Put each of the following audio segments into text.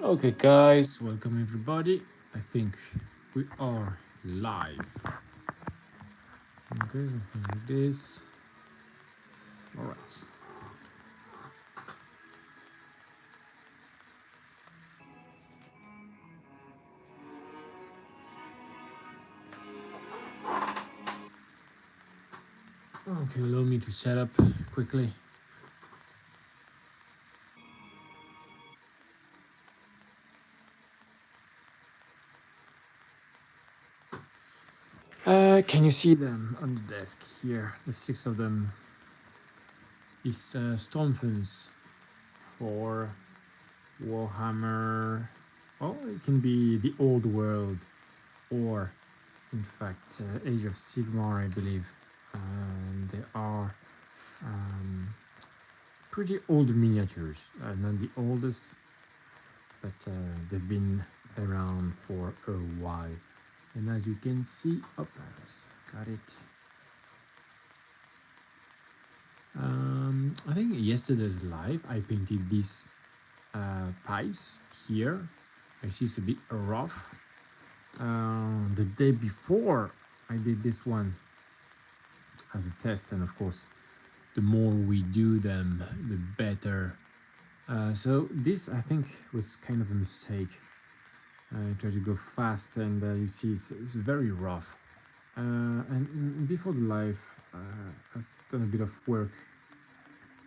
Okay, guys, welcome everybody. I think we are live. Okay, something like this. All right. Okay, allow me to set up quickly. Can you see them on the desk here? The six of them is Stormfunds for Warhammer. Oh, it can be the old world, or in fact, Age of Sigmar, I believe. They are pretty old miniatures. Not the oldest, but they've been around for a while. And as you can see, got it. I think yesterday's live, I painted these pipes here. I see it's a bit rough. The day before, I did this one as a test, and of course, the more we do them, the better. So this, I think, was kind of a mistake. I try to go fast, and you see it's very rough. And before the live, I've done a bit of work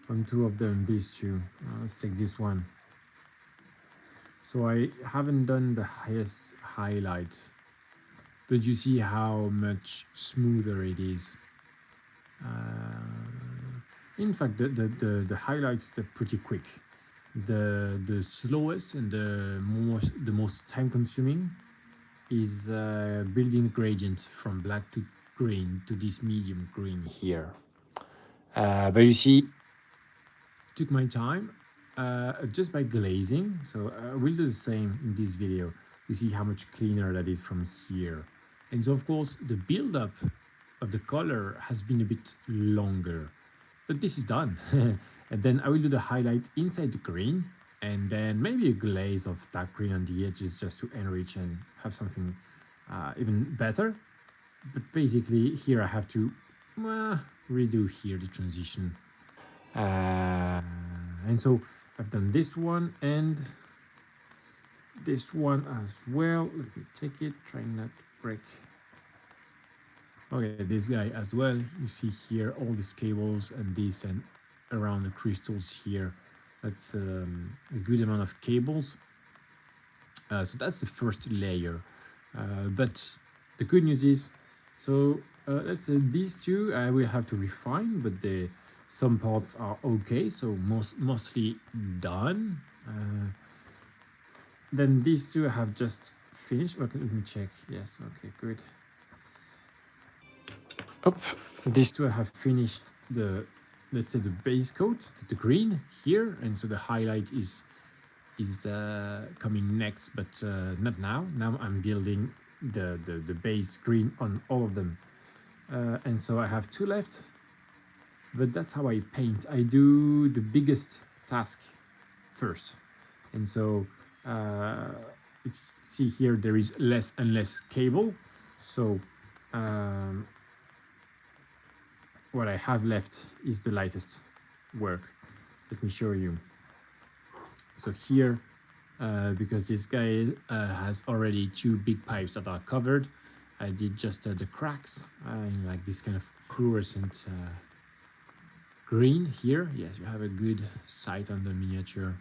on two of them, these two. Let's take this one. So I haven't done the highest highlight, but you see how much smoother it is. In fact, the highlights are pretty quick. The slowest and the most time consuming is building gradient from black to green to this medium green here. But you see, took my time just by glazing. So we'll do the same in this video. You see how much cleaner that is from here. And so of course the build-up of the color has been a bit longer, but this is done. And then I will do the highlight inside the green, and then maybe a glaze of dark green on the edges just to enrich and have something even better. But basically here I have to redo here the transition. And so I've done this one and this one as well. Let me take it, trying not to break. Okay, this guy as well. You see here all these cables and this and around the crystals here. That's a good amount of cables. So that's the first layer. But the good news is, so let's say these two I will have to refine, but some parts are okay, so mostly done. Then these two I have just finished. But let me check. Yes, okay, good. These two I have finished the, let's say, the base coat, the green here, and so the highlight is coming next, but not now. Now I'm building the base green on all of them, and so I have two left. But that's how I paint. I do the biggest task first, and so you see here there is less and less cable. So what I have left is the lightest work. Let me show you. So here, because this guy has already two big pipes that are covered, I did just the cracks in like this kind of fluorescent green here. Yes, you have a good sight on the miniature.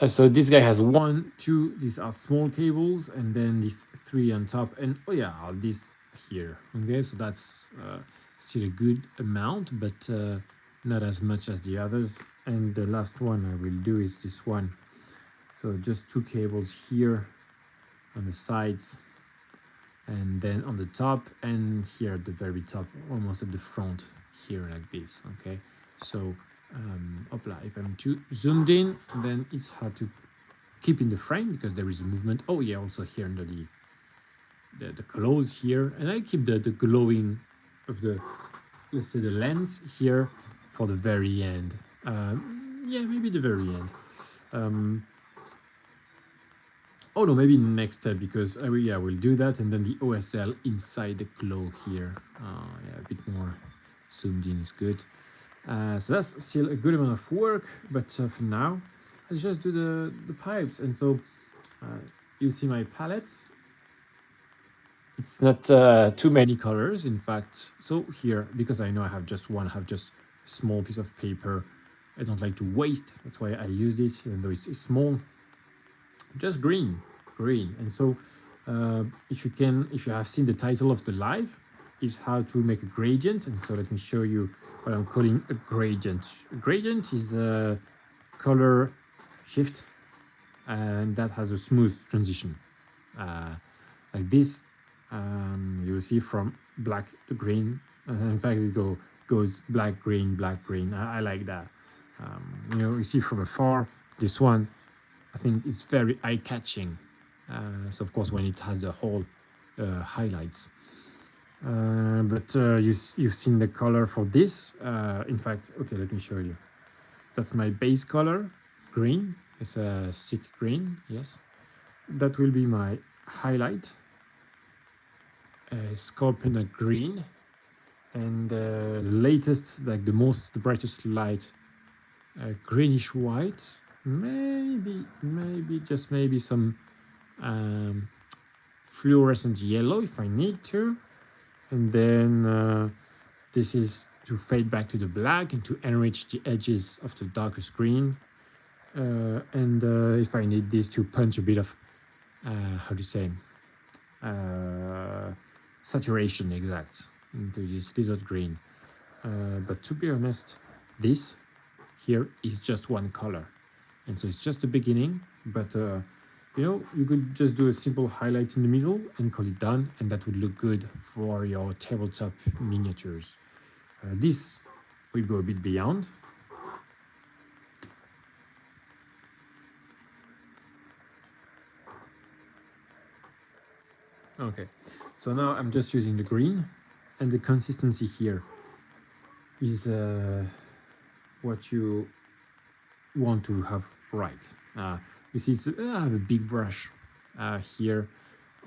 So this guy has 1, 2, these are small cables, and then these 3 on top, and oh yeah, all this here. Okay, so that's still a good amount, but not as much as the others. And the last one I will do is this one. So just 2 cables here on the sides, and then on the top, and here at the very top, almost at the front here, like this. Okay, so if I'm too zoomed in, then it's hard to keep in the frame because there is a movement. Oh yeah, also here under the clothes here, and I keep the glowing of the, let's say, the lens here for the very end. Yeah, maybe the very end. Oh no, maybe next step, because yeah, we'll do that, and then the OSL inside the glow here. Yeah, a bit more zoomed in is good. So that's still a good amount of work, but for now, let's just do the pipes. And so you see my palette. It's not too many colors, in fact. So here, because I know I have just one, I have just a small piece of paper. I don't like to waste. That's why I use this, even though it's small. Just green. And so if you have seen the title of the live, is how to make a gradient. And so let me show you what I'm calling a gradient. A gradient is a color shift, and that has a smooth transition like this. You'll see from black to green. In fact, it goes black, green, black, green. I like that. You see from afar, this one, I think it's very eye-catching. So of course, when it has the whole highlights. But you've seen the color for this. In fact, okay, let me show you. That's my base color, green. It's a sick green, yes. That will be my highlight, sculpin green, and the latest, like the brightest light, greenish white. Maybe just maybe some fluorescent yellow if I need to, and then this is to fade back to the black and to enrich the edges of the darkest green. And if I need this to punch a bit of how to say saturation exact into this lizard green. But to be honest, this here is just one color, and so it's just the beginning. But you could just do a simple highlight in the middle and call it done, and that would look good for your tabletop miniatures. This will go a bit beyond. Okay, so now I'm just using the green, and the consistency here is what you want to have right. You see, I have a big brush here.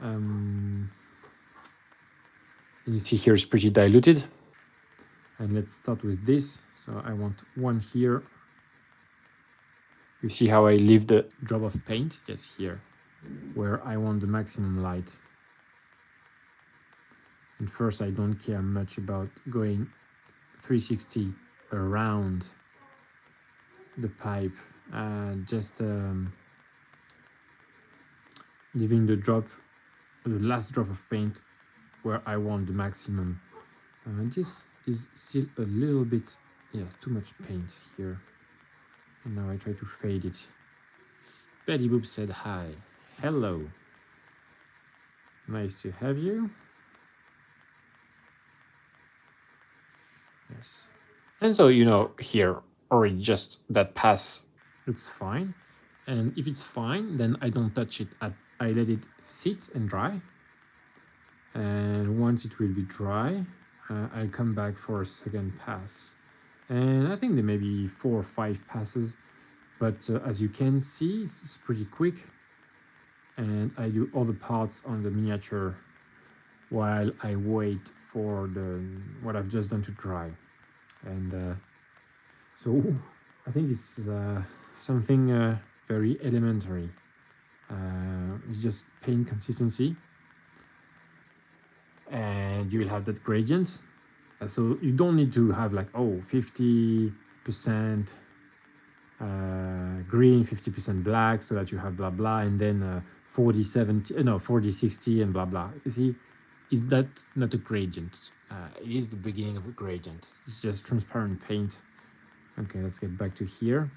And you see here it's pretty diluted. And let's start with this. So I want one here. You see how I leave the drop of paint? Yes, here, where I want the maximum light. And first, I don't care much about going 360 around the pipe, just leaving the last drop of paint where I want the maximum. This is still a little bit, yes, too much paint here. And now I try to fade it. Betty Boop said hi. Hello. Nice to have you. Yes. And so, here, already just that pass looks fine. And if it's fine, then I don't touch it. I let it sit and dry. And once it will be dry, I'll come back for a second pass. And I think there may be 4 or 5 passes, but as you can see, it's pretty quick. And I do all the parts on the miniature while I wait for what I've just done to dry. And so I think it's something very elementary. It's just paint consistency, and you will have that gradient. So you don't need to have like 50% green, 50% black, so that you have blah blah, and then 40-60 and blah blah. You see, is that not a gradient? It is the beginning of a gradient. It's just transparent paint. Okay, let's get back to here.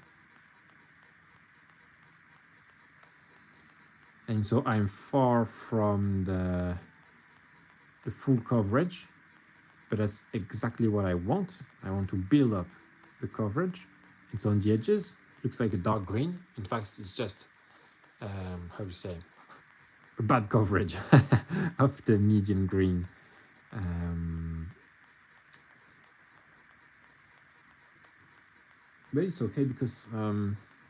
And so I'm far from the full coverage, but that's exactly what I want. I want to build up the coverage. And so on the edges, looks like a dark green. In fact, it's just, how to say, a bad coverage of the medium green. But it's okay because,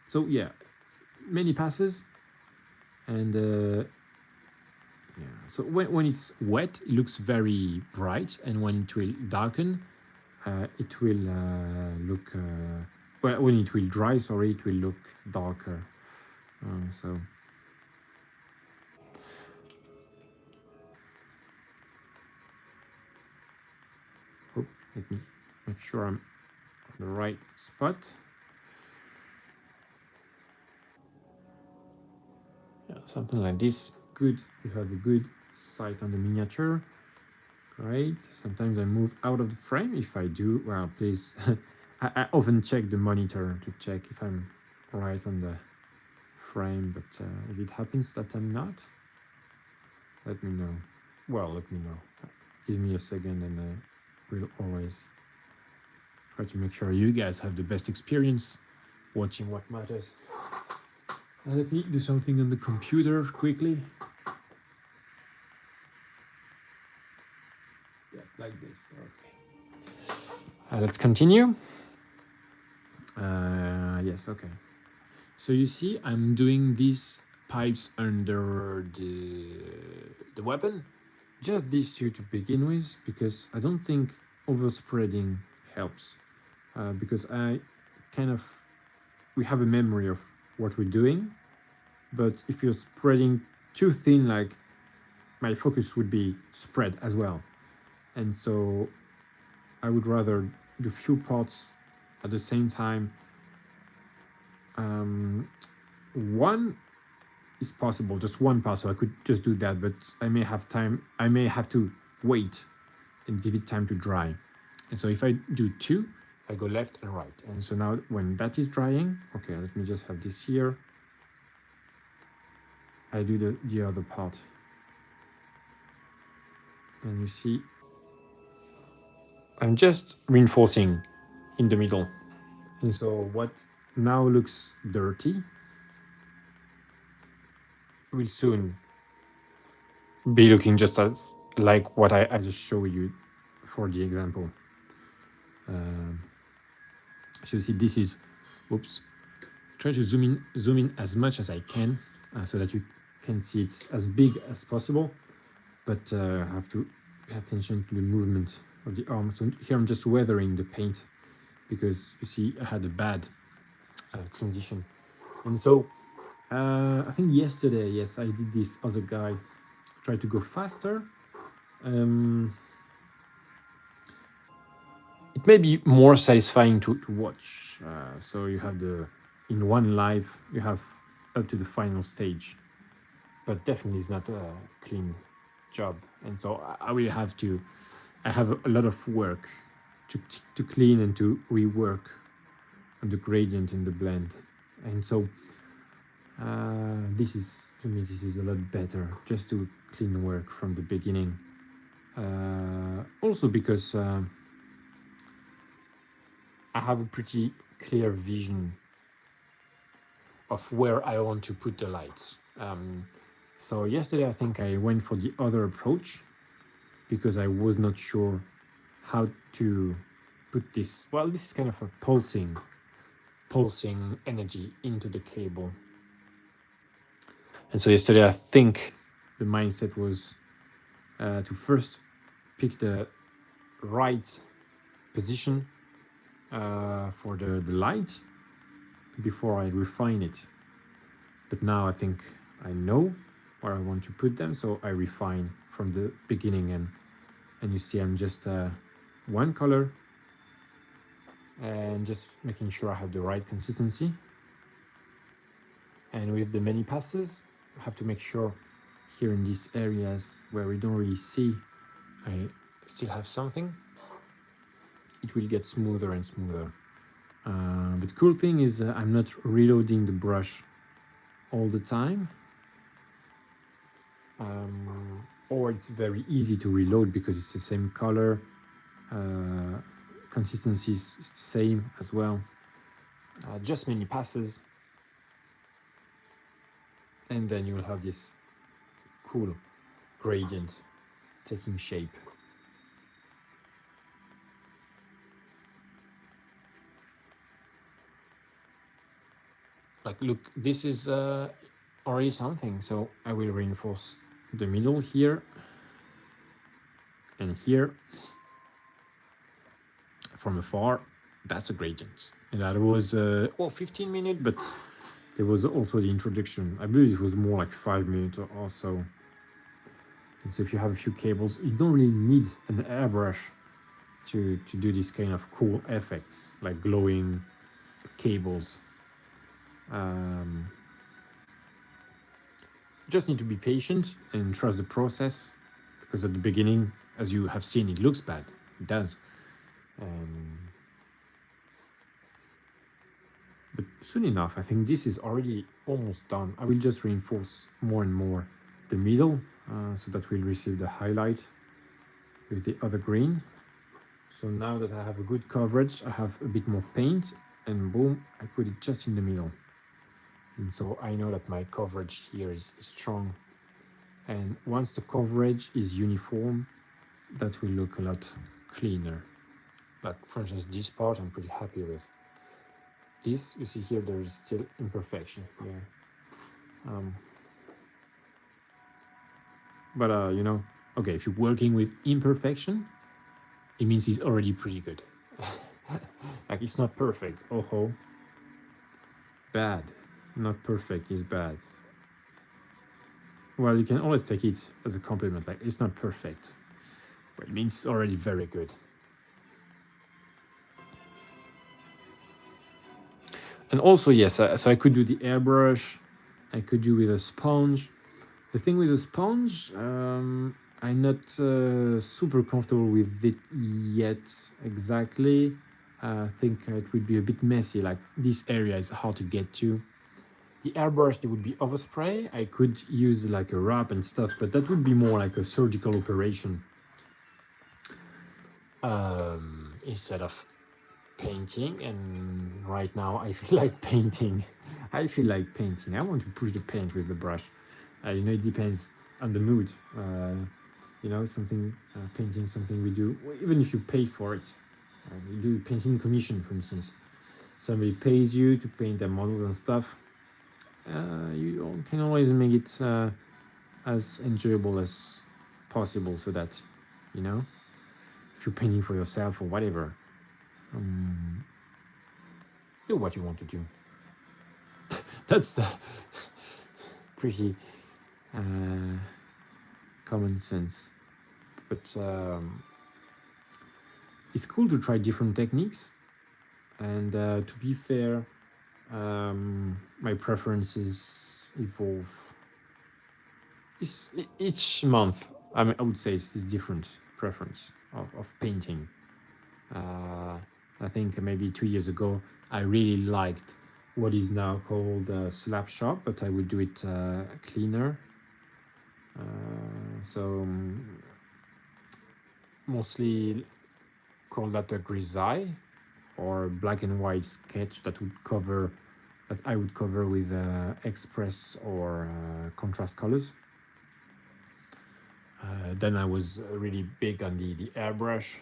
so yeah, many passes. And yeah, so when it's wet, it looks very bright, and when it will darken, it will look well, when it will dry, sorry, it will look darker. So oh, let me make sure I'm on the right spot. Yeah, something like this. Good. You have a good sight on the miniature. Great. Sometimes I move out of the frame. If I do, well, please. I often check the monitor to check if I'm right on the frame, but if it happens that I'm not, let me know. Well, let me know. Give me a second, and I will always try to make sure you guys have the best experience watching what matters. Let me do something on the computer quickly. Yeah, like this. Okay. Let's continue. Yes, okay. So you see, I'm doing these pipes under the weapon. Just these two to begin with, because I don't think overspreading helps. Because we have a memory of what we're doing, but if you're spreading too thin, like my focus would be spread as well. And so I would rather do few parts at the same time. One is possible, just one part, so I could just do that, but I may have to wait and give it time to dry. And so if I do two, I go left and right. And so now when that is drying, okay, let me just have this here. I do the other part. And you see, I'm just reinforcing in the middle. And so what now looks dirty will soon be looking just as like what I just showed you for the example. So you see, this is, oops, try to zoom in as much as I can so that you can see it as big as possible, but I have to pay attention to the movement of the arm. So here I'm just weathering the paint because you see I had a bad transition. And so I think yesterday, yes, I did this other guy, try to go faster. It may be more satisfying to watch. So you have in one live, you have up to the final stage, but definitely it's not a clean job. And so I will have to, I have a lot of work to clean and to rework on the gradient in the blend. And so this is, to me, this is a lot better, just to clean work from the beginning. Also because I have a pretty clear vision of where I want to put the lights. So yesterday I think I went for the other approach because I was not sure how to put this. Well, this is kind of a pulsing energy into the cable. And so yesterday I think the mindset was to first pick the right position for the light before I refine it. But now I think I know where I want to put them, so I refine from the beginning. And you see I'm just one color and just making sure I have the right consistency. And with the many passes, I have to make sure here in these areas where we don't really see, I still have something. It will get smoother and smoother. But the cool thing is I'm not reloading the brush all the time. Or it's very easy to reload because it's the same color. Consistency is the same as well. Just many passes. And then you will have this cool gradient taking shape. Like, look, this is already something. So I will reinforce the middle here and here from afar. That's a gradient. And that was 15 minutes, but there was also the introduction. I believe it was more like 5 minutes or so. And so if you have a few cables, you don't really need an airbrush to do this kind of cool effects, like glowing cables. Just need to be patient and trust the process, because at the beginning, as you have seen, it looks bad. It does. But soon enough, I think this is already almost done. I will just reinforce more and more the middle, so that we'll receive the highlight with the other green. So now that I have a good coverage, I have a bit more paint, and boom, I put it just in the middle. And so I know that my coverage here is strong. And once the coverage is uniform, that will look a lot cleaner. Like, for instance, this part I'm pretty happy with. This, you see here, there is still imperfection here. But you know, okay, if you're working with imperfection, it means it's already pretty good. Like, it's not perfect. Oh, bad. Not perfect is bad. Well, you can always take it as a compliment, like, it's not perfect, but it means it's already very good. And also, yes, so I could do the airbrush, I could do with a sponge. The thing with a sponge, I'm not super comfortable with it yet exactly. I think it would be a bit messy, like this area is hard to get to. The airbrush, there would be overspray. I could use like a wrap and stuff, but that would be more like a surgical operation instead of painting. And right now I feel like painting. I want to push the paint with the brush. You know, it depends on the mood. You know, something painting, something we do, even if you pay for it. You do painting commission, for instance. Somebody pays you to paint their models and stuff. You can always make it as enjoyable as possible, so that, you know, if you're painting for yourself or whatever, do what you want to do. That's the pretty common sense. But it's cool to try different techniques, and to be fair, my preferences evolve. Each month, I mean, I would say it's different preference of painting. I think maybe 2 years ago, I really liked what is now called slab shop, but I would do it cleaner. So mostly call that a grisaille, or black and white sketch that I would cover with express or contrast colors. Then I was really big on the airbrush.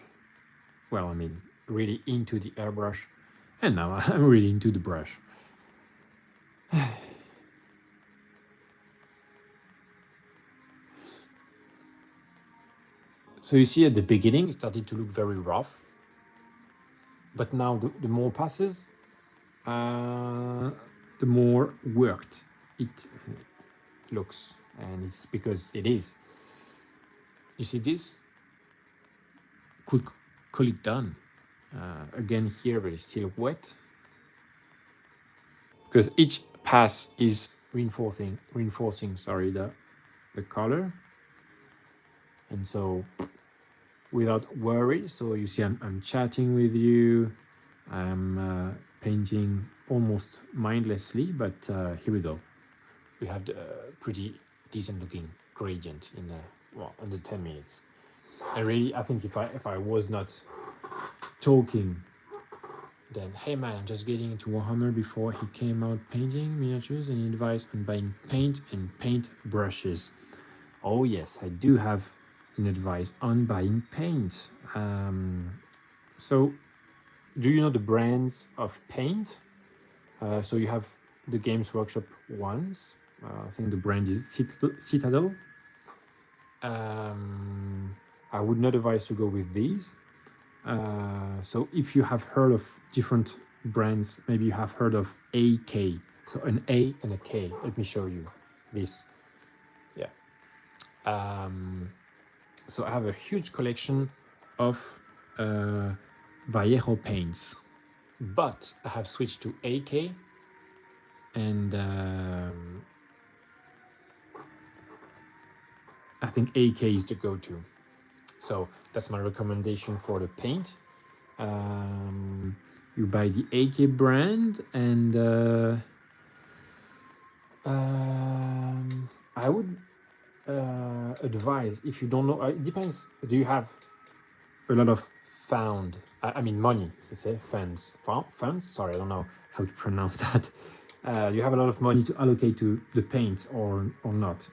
Well, I mean, really into the airbrush, and now I'm really into the brush. So you see, at the beginning it started to look very rough, but now the more passes, the more worked it looks, and it's because it is. You see, this could call it done. Again here, but it's still wet, because each pass is reinforcing the color. And so without worry, so you see, I'm chatting with you, I'm painting almost mindlessly, but here we go. We have the pretty decent looking gradient in under 10 minutes. And really, I think if I was not talking, then, hey man, I'm just getting into Warhammer before he came out painting miniatures, and he advised on buying paint and paint brushes. Oh yes, I do have an advice on buying paint. So do you know the brands of paint? So you have the Games Workshop ones, I think the brand is Citadel. I would not advise to go with these. So if you have heard of different brands, maybe you have heard of AK. So an A and a K. Let me show you this. Yeah. So I have a huge collection of Vallejo paints, but I have switched to AK, and I think AK is the go-to. So that's my recommendation for the paint. You buy the AK brand, and I would advise, if you don't know, it depends. Do you have a lot of found? I mean money. Let's say funds. Funds. Sorry, I don't know how to pronounce that. You have a lot of money to allocate to the paint or not.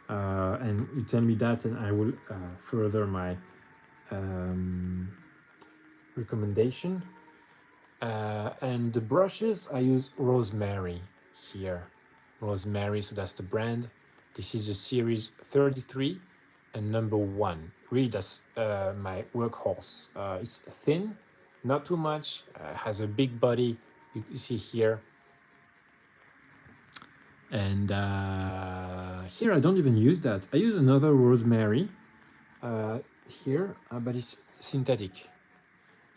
And you tell me that, and I will further my recommendation. And the brushes, I use Rosemary here. Rosemary, so that's the brand. This is the series 33 and number 1. Really, that's my workhorse. It's thin, not too much, has a big body, you see here. And here I don't even use that. I use another Rosemary here, but it's synthetic.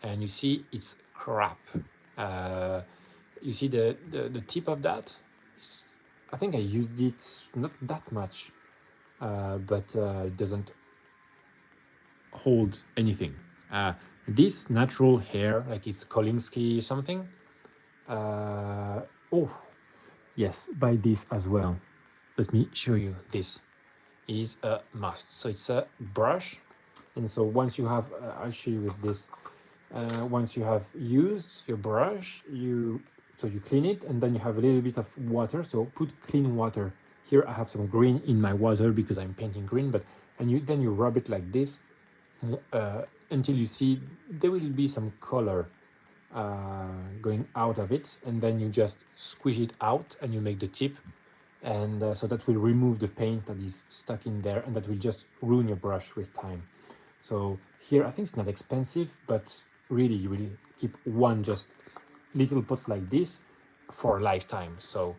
And you see it's crap. You see the tip of that? I think I used it not that much, but it doesn't hold anything. This natural hair, like it's Kolinsky something. Oh, yes, buy this as well. Let me show you. This is a must. So it's a brush, and so once you have, I'll show you with this. Once you have used your brush, you clean it, and then you have a little bit of water. So put clean water. Here I have some green in my water because I'm painting green, but then you rub it like this until you see there will be some color going out of it, and then you just squish it out and you make the tip, and so that will remove the paint that is stuck in there, and that will just ruin your brush with time. So here I think it's not expensive, but really you will keep one just little pot like this for a lifetime. So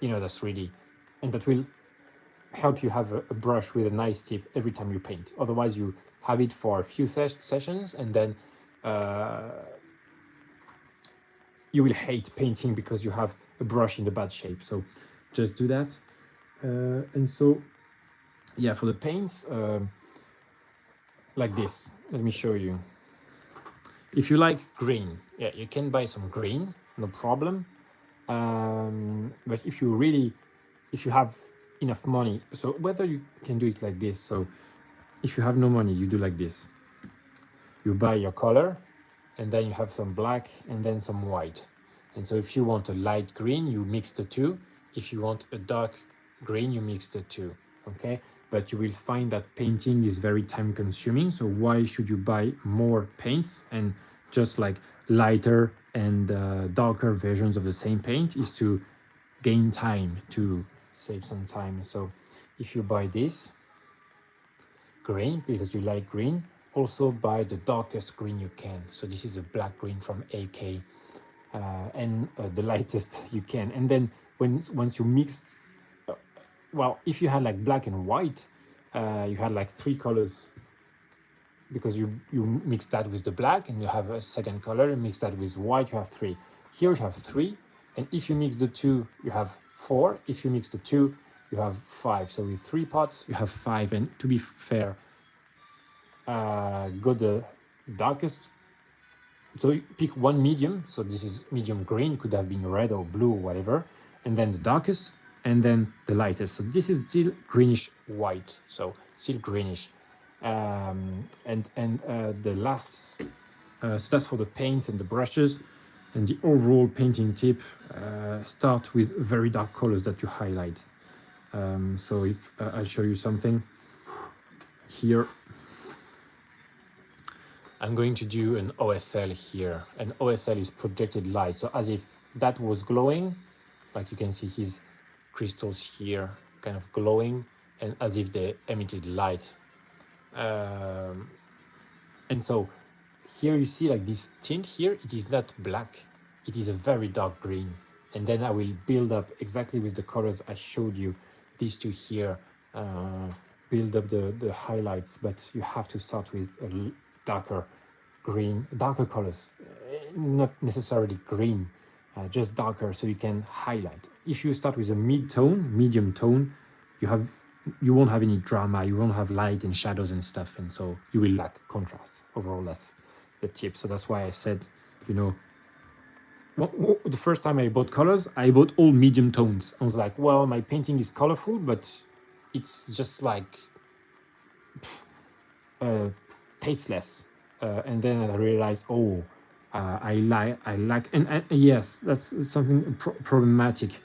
you know, that's really, and that will help you have a brush with a nice tip every time you paint. Otherwise you have it for a few sessions, and then you will hate painting because you have a brush in the bad shape. So just do that. And so yeah, for the paints, like this, let me show you. If you like green, yeah, you can buy some green, no problem. But if you have enough money, so whether you can do it like this, so if you have no money, you do like this. You buy your color, and then you have some black and then some white. And so if you want a light green, you mix the two. If you want a dark green, you mix the two, okay? But you will find that painting is very time consuming. So why should you buy more paints? And just like lighter and darker versions of the same paint is to gain time, to save some time. So if you buy this green because you like green, also buy the darkest green you can. So this is a black green from AK, and the lightest you can. And then once you mix, well, if you had like black and white, you had like 3 colors, because you mix that with the black and you have a second color, and mix that with white, you have 3. Here you have 3, and if you mix the 2, you have 4. If you mix the 2, you have 5. So with 3 pots, you have 5. And to be fair, go the darkest. So you pick one medium. So this is medium green, could have been red or blue or whatever, and then the darkest, and then the lightest. So this is still greenish white, so still greenish. And the last, so that's for the paints and the brushes. And the overall painting tip, start with very dark colors that you highlight. So if I'll show you something here. I'm going to do an OSL here, and OSL is projected light. So as if that was glowing, like you can see, he's crystals here kind of glowing and as if they emitted light. And so here you see like this tint here, it is not black, it is a very dark green. And then I will build up exactly with the colors I showed you, these two here, build up the highlights, but you have to start with a darker green, darker colors, not necessarily green, just darker so you can highlight. If you start with a medium tone, you won't have any drama, you won't have light and shadows and stuff, and so you will lack contrast. Overall, that's the tip. So that's why I said, you know, the first time I bought colors, I bought all medium tones. I was like, well, my painting is colorful, but it's just like tasteless. And then I realized, oh, I like, and yes, that's something problematic.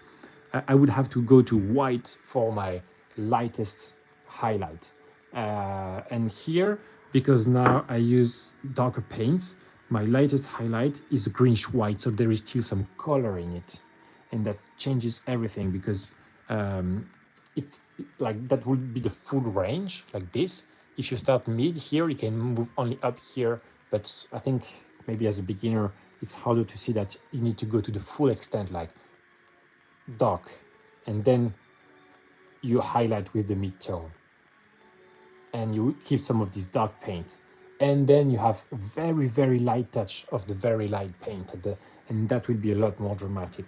I would have to go to white for my lightest highlight. And here, because now I use darker paints, my lightest highlight is greenish white, so there is still some color in it. And that changes everything, because if like that would be the full range like this. If you start mid here, you can move only up here, but I think maybe as a beginner it's harder to see that you need to go to the full extent, like dark, and then you highlight with the mid-tone and you keep some of this dark paint, and then you have a very, very light touch of the very light paint at the, and that will be a lot more dramatic.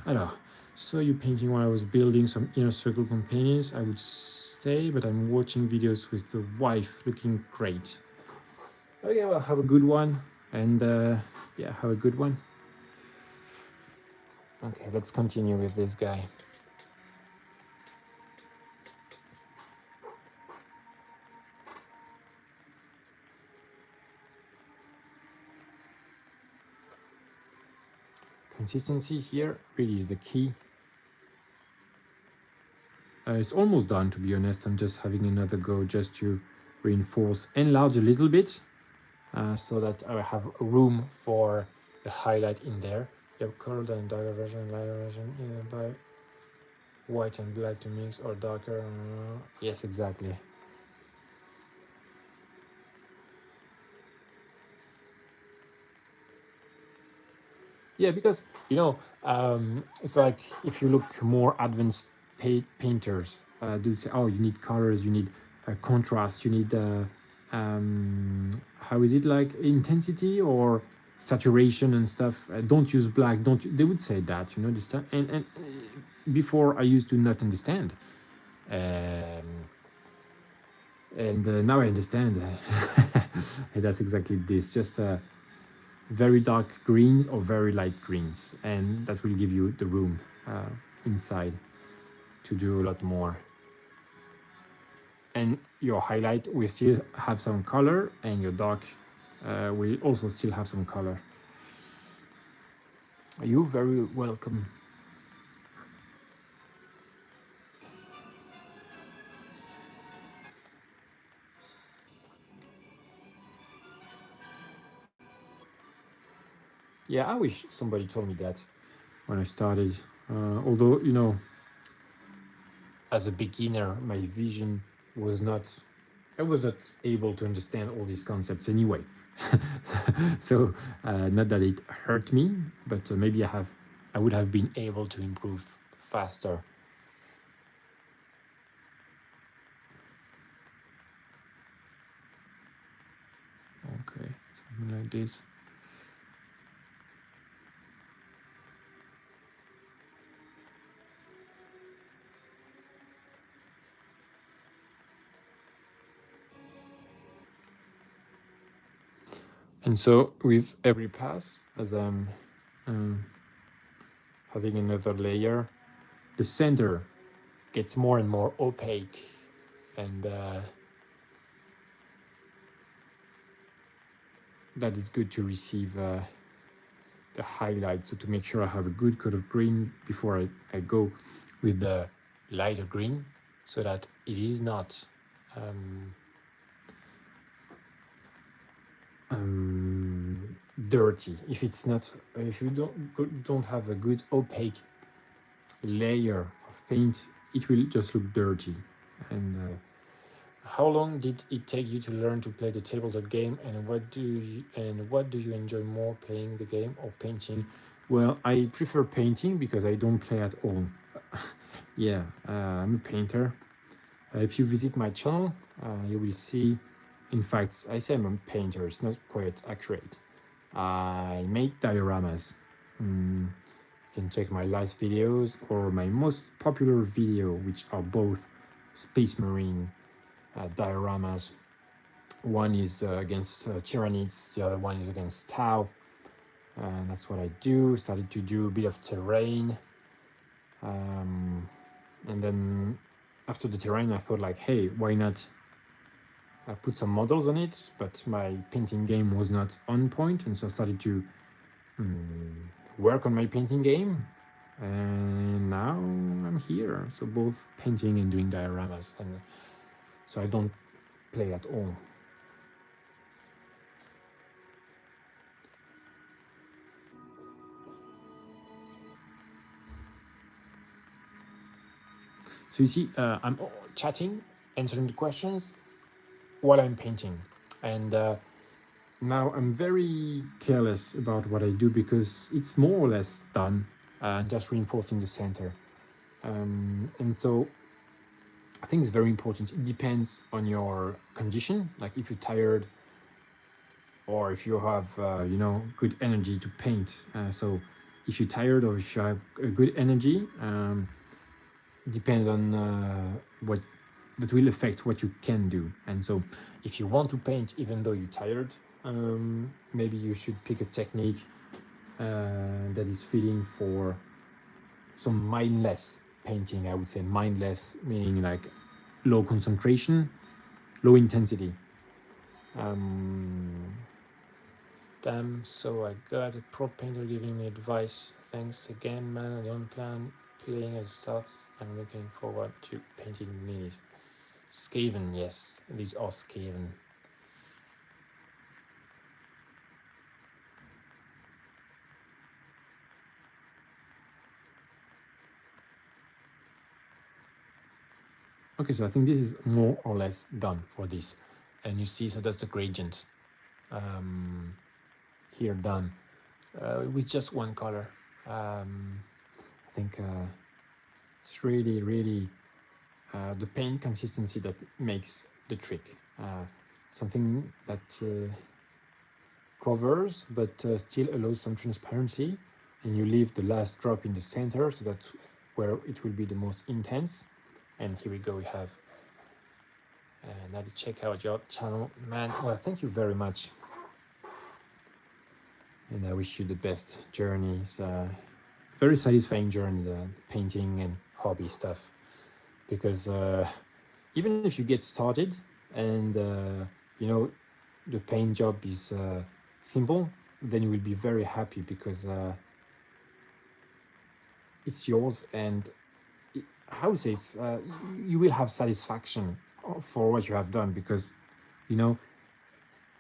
Alors, saw you painting while I was building some inner circle companions. I would stay, but I'm watching videos with the wife, looking great. Okay, well, have a good one, and yeah, have a good one. Okay, let's continue with this guy. Consistency here really is the key. It's almost done, to be honest. I'm just having another go just to reinforce, enlarge a little bit, so that I have room for the highlight in there. You have colored and darker version, lighter version, either by white and black to mix or darker. Yes, exactly. Yeah, because, you know, it's like if you look more advanced painters, do say, oh, you need colors, you need contrast, you need, how is it, like intensity or saturation and stuff. Don't use black, they would say that, you know, this time. And before I used to not understand. And now I understand. And that's exactly this, just very dark greens or very light greens, and that will give you the room inside to do a lot more. And your highlight will still have some color, and your dark will also still have some color. You're very welcome. Yeah, I wish somebody told me that when I started. Although, you know, as a beginner, my vision was not, I was not able to understand all these concepts anyway. So not that it hurt me, but maybe I would have been able to improve faster. Okay, something like this. And so with every pass, as I'm having another layer, the center gets more and more opaque, and that is good to receive the highlight. So to make sure I have a good coat of green before I go with the lighter green, so that it is not dirty. If it's not, if you don't have a good opaque layer of paint, it will just look dirty. And how long did it take you to learn to play the tabletop game, and what do you enjoy more, playing the game or painting? Well, I prefer painting because I don't play at all. Yeah, I'm a painter. If you visit my channel, you will see. In fact, I say I'm a painter. It's not quite accurate. I make dioramas. You can check my last videos or my most popular video, which are both Space Marine dioramas. One is against Tyranids, the other one is against Tau. And that's what I do. Started to do a bit of terrain. And then after the terrain, I thought like, hey, why not put some models on it? But my painting game was not on point, and so I started to work on my painting game. And now I'm here. So both painting and doing dioramas. And so I don't play at all. So you see, I'm chatting, answering the questions while I'm painting. And now I'm very careless about what I do because it's more or less done, just reinforcing the center. And so I think it's very important. It depends on your condition, like if you're tired or if you have, good energy to paint. So if you're tired or if you have a good energy, depends on what that will affect what you can do. And so if you want to paint even though you're tired, maybe you should pick a technique that is fitting for some mindless painting. I would say mindless meaning like low concentration, low intensity. Damn, so I got a pro painter giving me advice. Thanks again, man. I don't plan playing as it starts. I'm looking forward to painting minis. Skaven, yes, these are Skaven. Okay, so I think this is more or less done for this. And you see, so that's the gradient here done with just one color. I think it's really the paint consistency that makes the trick. Something that covers but still allows some transparency, and you leave the last drop in the center, so that's where it will be the most intense. And here we go, we have now to check out your channel, man. Well, thank you very much, and I wish you the best journey. It's a very satisfying journey, the painting and hobby stuff, because even if you get started and the paint job is simple, then you will be very happy because it's yours, and how to say it's you will have satisfaction for what you have done, because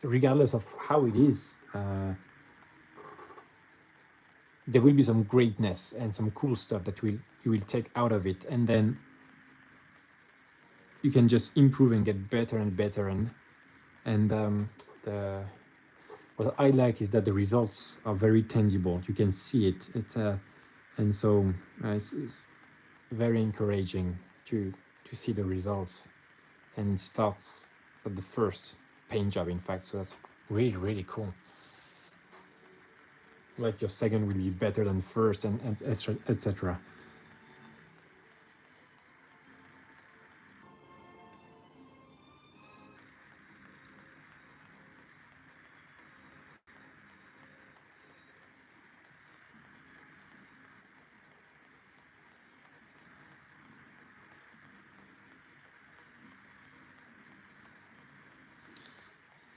regardless of how it is, there will be some greatness and some cool stuff that you will take out of it, and then you can just improve and get better and better. And what I like is that the results are very tangible. You can see it. And so it's very encouraging to see the results, and it starts at the first paint job, in fact. So that's really cool. Like your second will be better than first, and etc.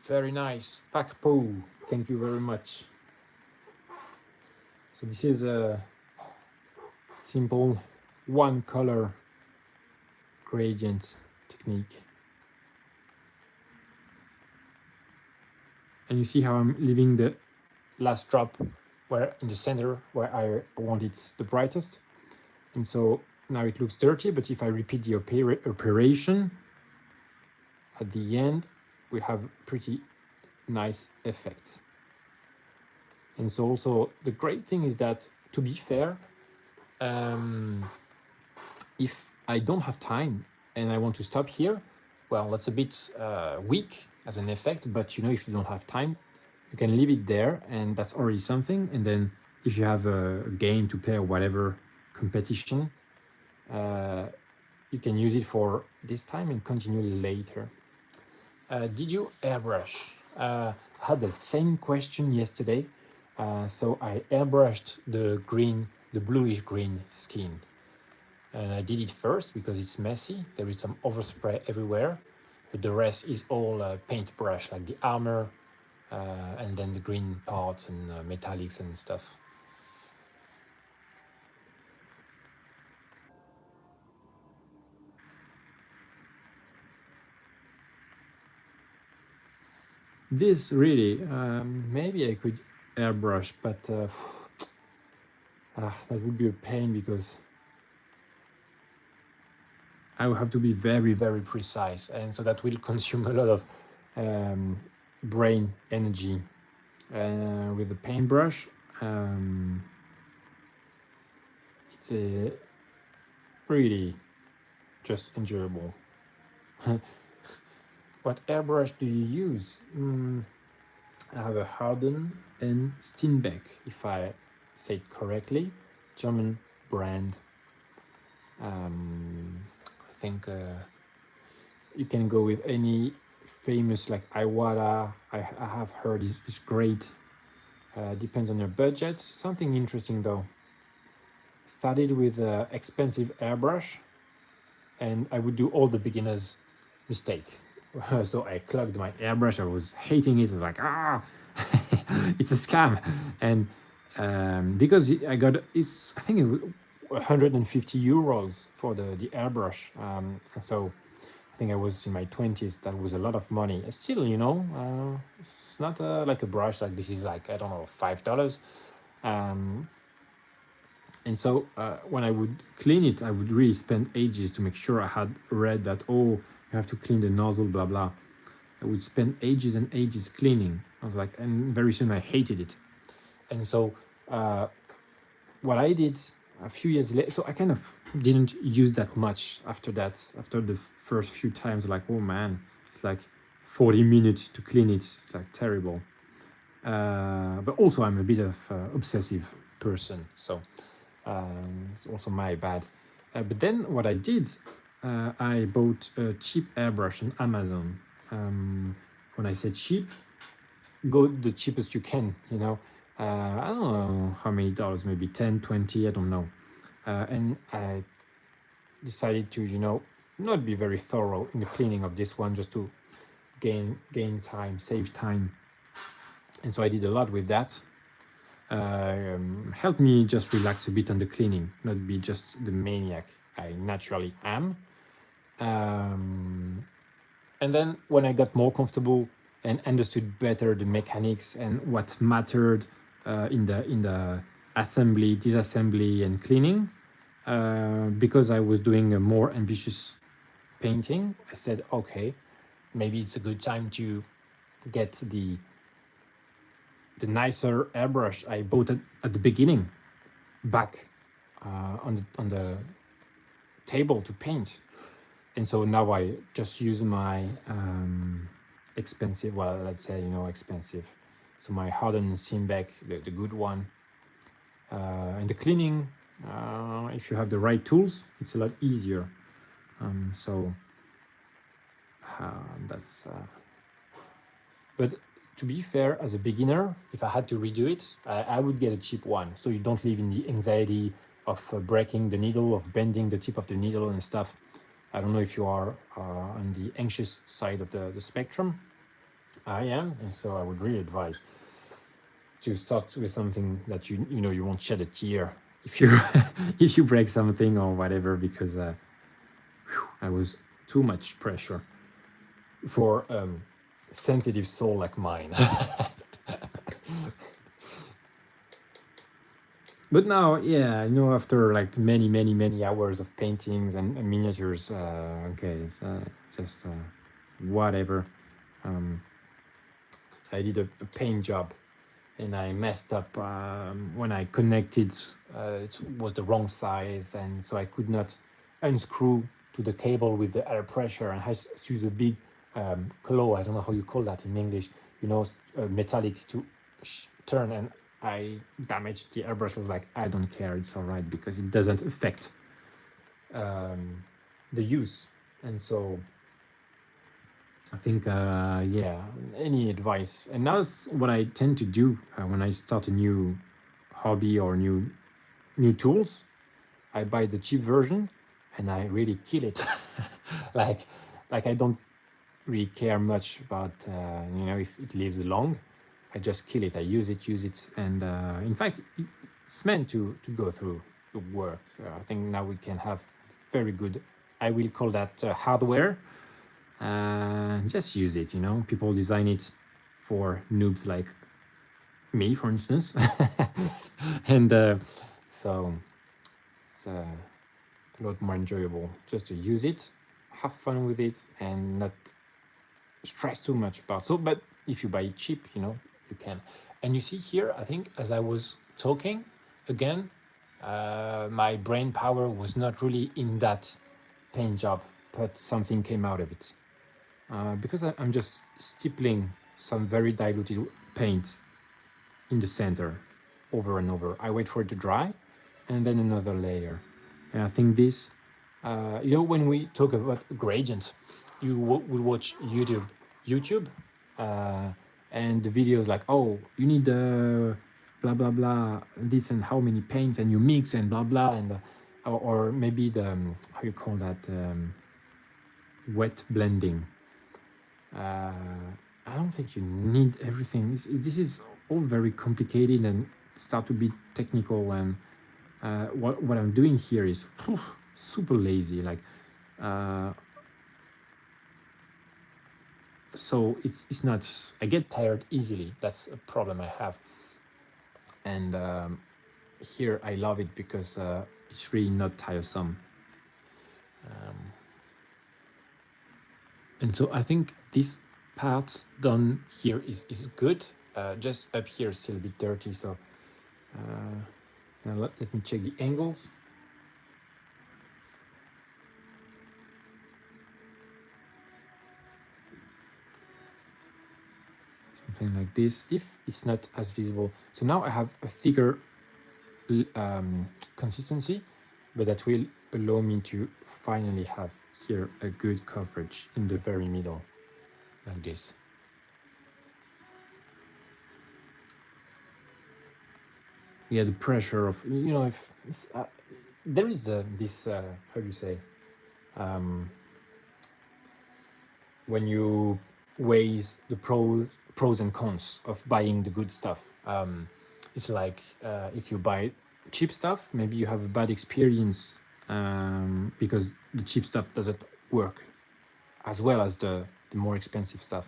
Very nice. Pakpo, thank you very much. So this is a simple one color gradient technique. And you see how I'm leaving the last drop where in the center where I want it the brightest. And so now it looks dirty, but if I repeat the operation, at the end, we have pretty nice effect. And so also the great thing is that, to be fair, if I don't have time and I want to stop here, well, that's a bit weak as an effect, but you know, if you don't have time, you can leave it there, and that's already something. And then if you have a game to play or whatever competition, you can use it for this time and continue later. Did you airbrush? I had the same question yesterday. So I airbrushed the bluish green skin. And I did it first because it's messy. There is some overspray everywhere, but the rest is all paintbrush, like the armor, and then the green parts and metallics and stuff. This really, maybe I could airbrush, but that would be a pain because I will have to be very, very precise, and so that will consume a lot of brain energy. With the paintbrush, it's really just enjoyable. What airbrush do you use? I have a Harden and Steenbeck, if I say it correctly, German brand. I think you can go with any famous, like Iwata. I have heard is great. Depends on your budget. Something interesting though. Started with expensive airbrush, and I would do all the beginners' mistake. So I clogged my airbrush. I was hating it. I was like, it's a scam. And because I got, I think it was 150 euros for the airbrush. So I think I was in my 20s. That was a lot of money. Still, you know, it's not like a brush like this is like, I don't know, $5. And so when I would clean it, I would really spend ages to make sure I had read that, oh, you have to clean the nozzle, blah, blah. I would spend ages and ages cleaning. I was like, and very soon I hated it. And so what I did a few years later, so I kind of didn't use that much after that. After the first few times, like, oh man, it's like 40 minutes to clean it. It's like terrible. But also I'm a bit of obsessive person. So it's also my bad. But then what I did, I bought a cheap airbrush on Amazon. When I say cheap, go the cheapest you can, you know. I don't know how many dollars, maybe 10, 20, I don't know. And I decided to, you know, not be very thorough in the cleaning of this one, just to gain time, save time. And so I did a lot with that. Helped me just relax a bit on the cleaning, not be just the maniac I naturally am. And then when I got more comfortable and understood better the mechanics and what mattered in the assembly, disassembly, and cleaning, because I was doing a more ambitious painting, I said, okay, maybe it's a good time to get the nicer airbrush I bought at the beginning back on the table to paint. And so now I just use my expensive, well, let's say, you know, expensive. So my Harden Steenbeck, the good one. And the cleaning, if you have the right tools, it's a lot easier. So that's... But to be fair, as a beginner, if I had to redo it, I would get a cheap one. So you don't live in the anxiety of breaking the needle, of bending the tip of the needle and stuff. I don't know if you are on the anxious side of the spectrum. I am, and so I would really advise to start with something that you know you won't shed a tear if you if you break something or whatever, because that was too much pressure for sensitive soul like mine. But now, yeah, I know after like many hours of paintings and miniatures, okay, it's just whatever. Um, I did a paint job and I messed up when I connected. It was the wrong size, and so I could not unscrew to the cable with the air pressure, and had to use a big claw. I don't know how you call that in English. You know, metallic to turn, and I damaged the airbrush. I was like, I don't care, it's all right because it doesn't affect the use, and so I think, yeah, any advice. And that's what I tend to do when I start a new hobby or new tools. I buy the cheap version and I really kill it. like, like I don't really care much about, if it lives long. I just kill it. I use it. And in fact, it's meant to go through the work. I think now we can have very good, I will call that hardware. Just use it, people design it for noobs like me, for instance. And so it's a lot more enjoyable just to use it, have fun with it, and not stress too much about. So but if you buy it cheap, you can. And you see here, I think as I was talking again, my brain power was not really in that paint job, but something came out of it. Because I'm just stippling some very diluted paint in the center over and over. I wait for it to dry and then another layer. And I think this, when we talk about gradients, you would watch YouTube, and the videos like, oh, you need blah, blah, blah, this and how many paints, and you mix and blah, blah, and or maybe the, how you call that, wet blending. I don't think you need everything. This is all very complicated and start to be technical. And what I'm doing here is super lazy. Like, so it's not. I get tired easily. That's a problem I have. And here I love it because it's really not tiresome. And so I think this part done here is good. Just up here is still a bit dirty, so now let me check the angles. Something like this, if it's not as visible. So now I have a thicker consistency, but that will allow me to finally have here a good coverage in the very middle, like this. Yeah, the pressure of, if there is this, how do you say, when you weigh the pros and cons of buying the good stuff. It's like if you buy cheap stuff, maybe you have a bad experience because the cheap stuff doesn't work as well as the more expensive stuff.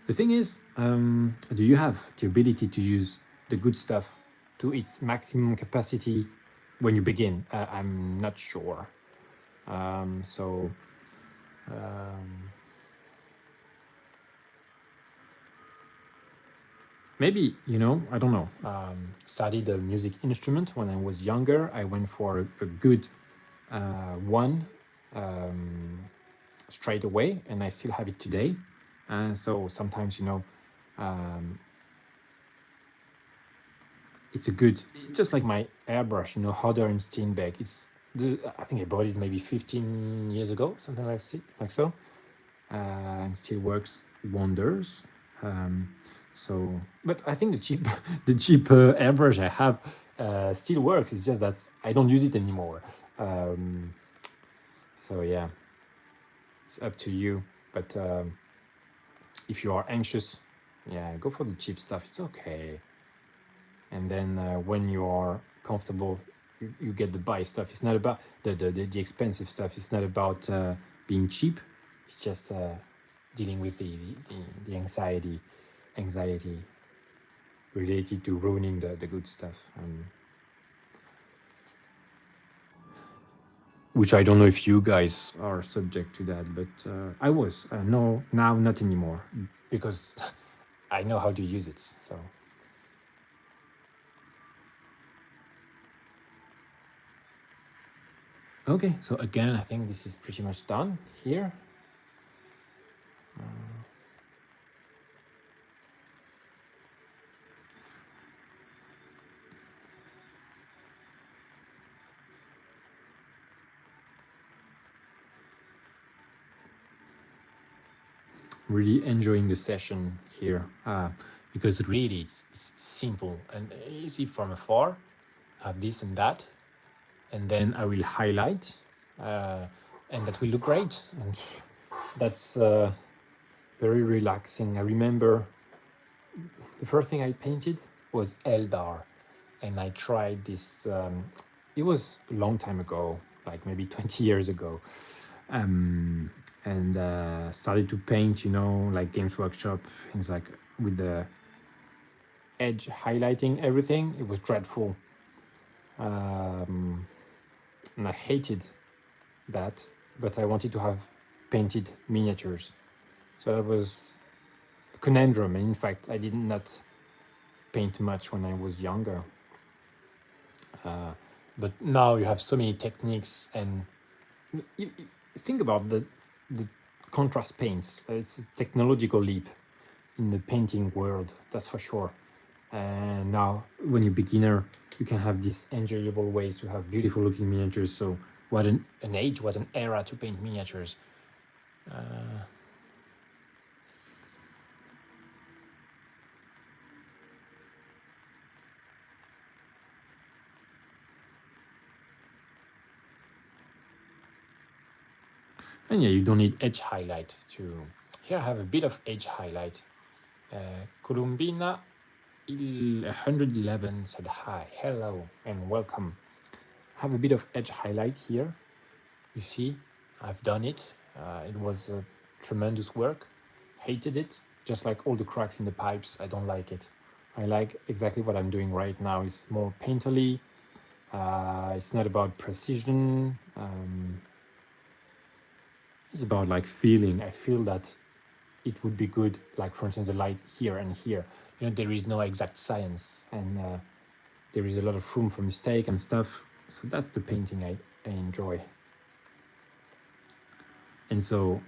The thing is, do you have the ability to use the good stuff to its maximum capacity when you begin? I'm not sure. Maybe, I don't know. Studied a music instrument when I was younger. I went for a good one straight away, and I still have it today. And so sometimes, it's a good, just like my airbrush, Hodder and Steenbeck. I think I bought it maybe 15 years ago, something like so, and still works wonders. So, but I think the cheap airbrush I have still works. It's just that I don't use it anymore. So yeah, it's up to you. But if you are anxious, yeah, go for the cheap stuff. It's okay. And then when you are comfortable, you get the buy stuff. It's not about the expensive stuff. It's not about being cheap. It's just dealing with the anxiety related to ruining the good stuff. which I don't know if you guys are subject to that, but I was. No, now not anymore, because I know how to use it. So okay, so again, I think this is pretty much done here. Really enjoying the session here, because really it's simple and easy from afar. Have this and that, and then I will highlight, and that will look great. And that's very relaxing. I remember the first thing I painted was Eldar, and I tried this. It was a long time ago, like maybe 20 years ago, and started to paint, like Games Workshop. It's like with the edge highlighting everything. It was dreadful, and I hated that. But I wanted to have painted miniatures, so that was a conundrum. And in fact, I did not paint much when I was younger. But now you have so many techniques, and you think about the contrast paints. It's a technological leap in the painting world, that's for sure. And now, when you're beginner, you can have these enjoyable ways to have beautiful looking miniatures. So, what an age, what an era to paint miniatures. And yeah, you don't need edge highlight to. Here I have a bit of edge highlight. Columbina 111 said hi, hello, and welcome. Have a bit of edge highlight here. You see, I've done it. It was tremendous work. Hated it, just like all the cracks in the pipes. I don't like it. I like exactly what I'm doing right now. It's more painterly. It's not about precision. It's about like feeling. I feel that it would be good, like for instance, the light here and here. There is no exact science, and there is a lot of room for mistake and stuff. So that's the painting I enjoy. And so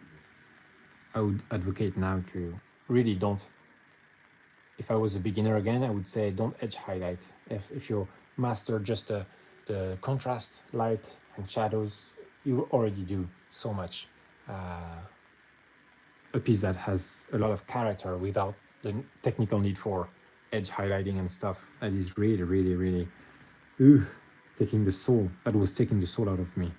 I would advocate now to really don't. If I was a beginner again, I would say don't edge highlight. If you master just the contrast, light, and shadows, you already do so much. A piece that has a lot of character without the technical need for edge highlighting and stuff. That is really, really, really taking the soul. That was taking the soul out of me.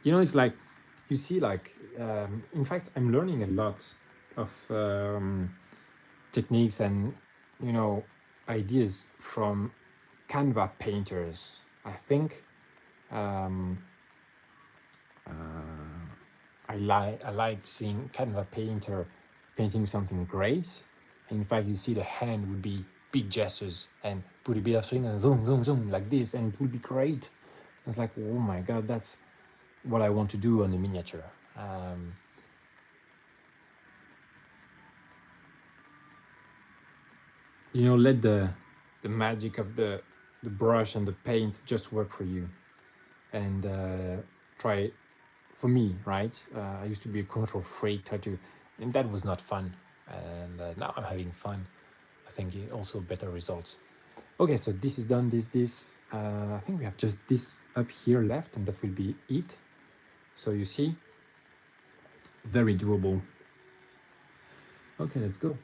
It's like, you see, like, in fact, I'm learning a lot of techniques and, ideas from Canva painters. I think I like seeing Canva painter painting something great. In fact, you see the hand would be big gestures and put a bit of swing and zoom, zoom, zoom like this, and it would be great. It's like, oh my God, that's what I want to do on the miniature. Let the magic of the brush and the paint just work for you, and try. For me, right? I used to be a control freak, and that was not fun. And now I'm having fun. I think also better results. Okay, so this is done. This. I think we have just this up here left, and that will be it. So you see, very doable. Okay, let's go.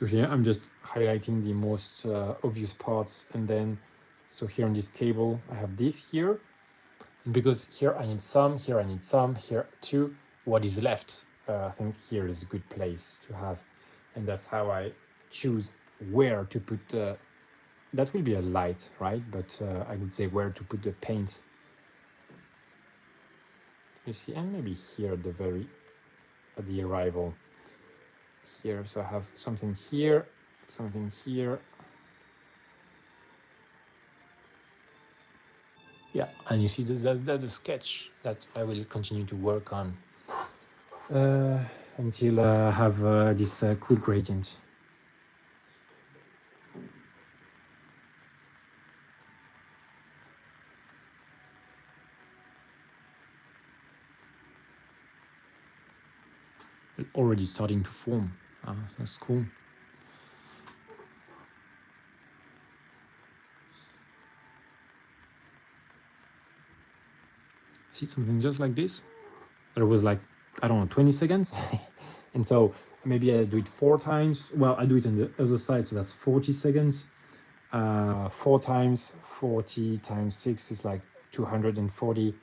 So here I'm just highlighting the most obvious parts, and then so here on this cable I have this here, and because here I need some, here I need some, here too, what is left. I think here is a good place to have, and that's how I choose where to put the, that will be a light, right? But I would say where to put the paint. You see, and maybe here at the very, at the arrival here. So I have something here, something here. Yeah, and you see that's a sketch that I will continue to work on until I have this cool gradient. Already starting to form. That's cool. See, something just like this. There was like, I don't know, 20 seconds. And so maybe I do it 4 times. Well, I do it on the other side, so that's 40 seconds. 4 times 40 times 6 is like 240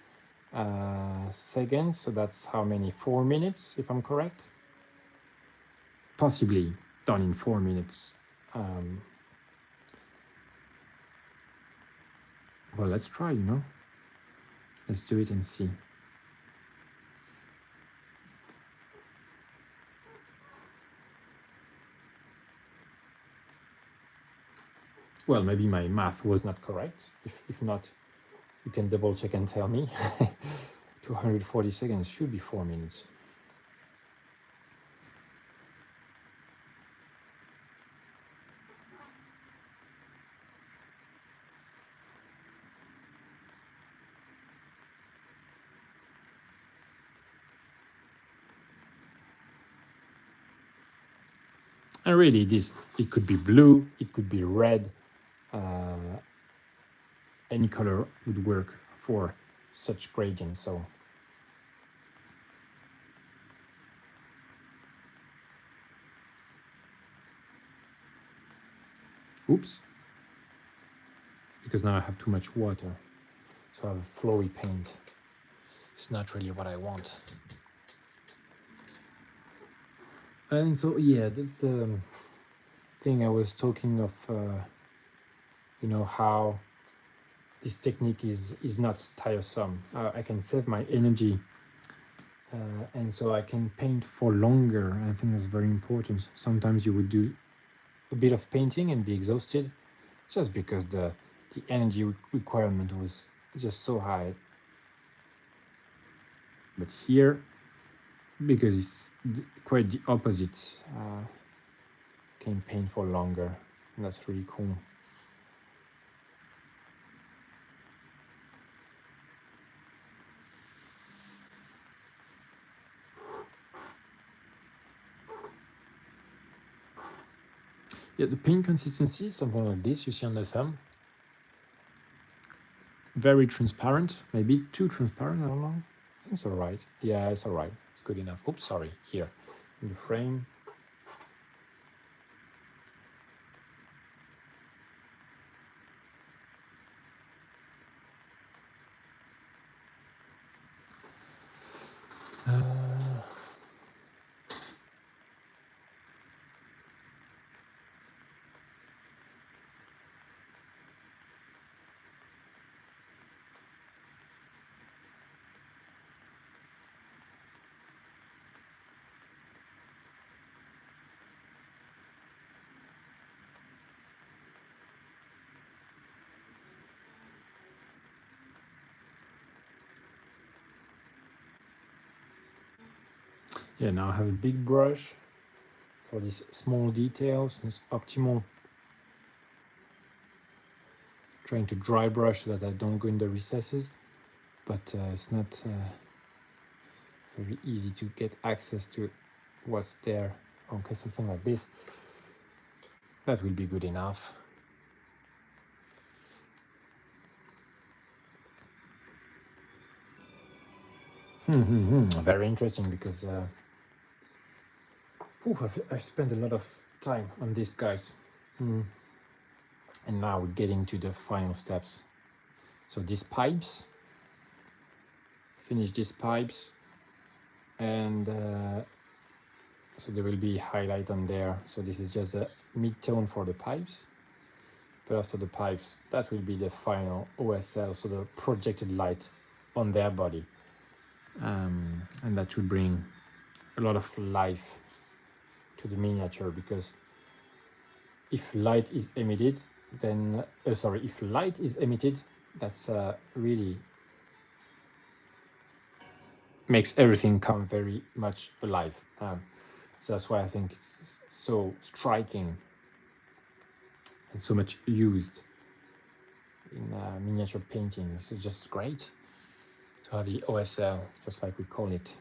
seconds. So that's how many? 4 minutes, if I'm correct. Possibly done in 4 minutes. Well, let's try, you know. Let's do it and see. Well, maybe my math was not correct. If not, you can double check and tell me. 240 seconds should be 4 minutes. And really, it could be blue, it could be red. Any color would work for such gradients. So oops, because now I have too much water, so I have a flowy paint. It's not really what I want. And so yeah, that's the thing I was talking of, you know, how this technique is not tiresome. I can save my energy, and so I can paint for longer. I think that's very important. Sometimes you would do a bit of painting and be exhausted just because the energy requirement was just so high. But here, because it's quite the opposite, can paint for longer, and that's really cool. Yeah, the paint consistency, something like this, you see on the thumb. Very transparent, maybe too transparent, I don't know. I think it's all right. Yeah, it's all right. It's good enough. Oops, sorry, here in the frame. Yeah, now I have a big brush for these small details. It's optimal. Trying to dry brush so that I don't go in the recesses, but it's not very easy to get access to what's there. Okay, something like this. That will be good enough. Very interesting, because I've spent a lot of time on this, guys. And now we're getting to the final steps. So these pipes, finish these pipes. and so there will be highlight on there. So this is just a mid-tone for the pipes, but after the pipes, that will be the final OSL, so the projected light on their body, and that will bring a lot of life to the miniature, because if light is emitted, then if light is emitted, that's really makes everything come very much alive. So that's why I think it's so striking and so much used in miniature painting. This is just great to have the OSL, just like we call it.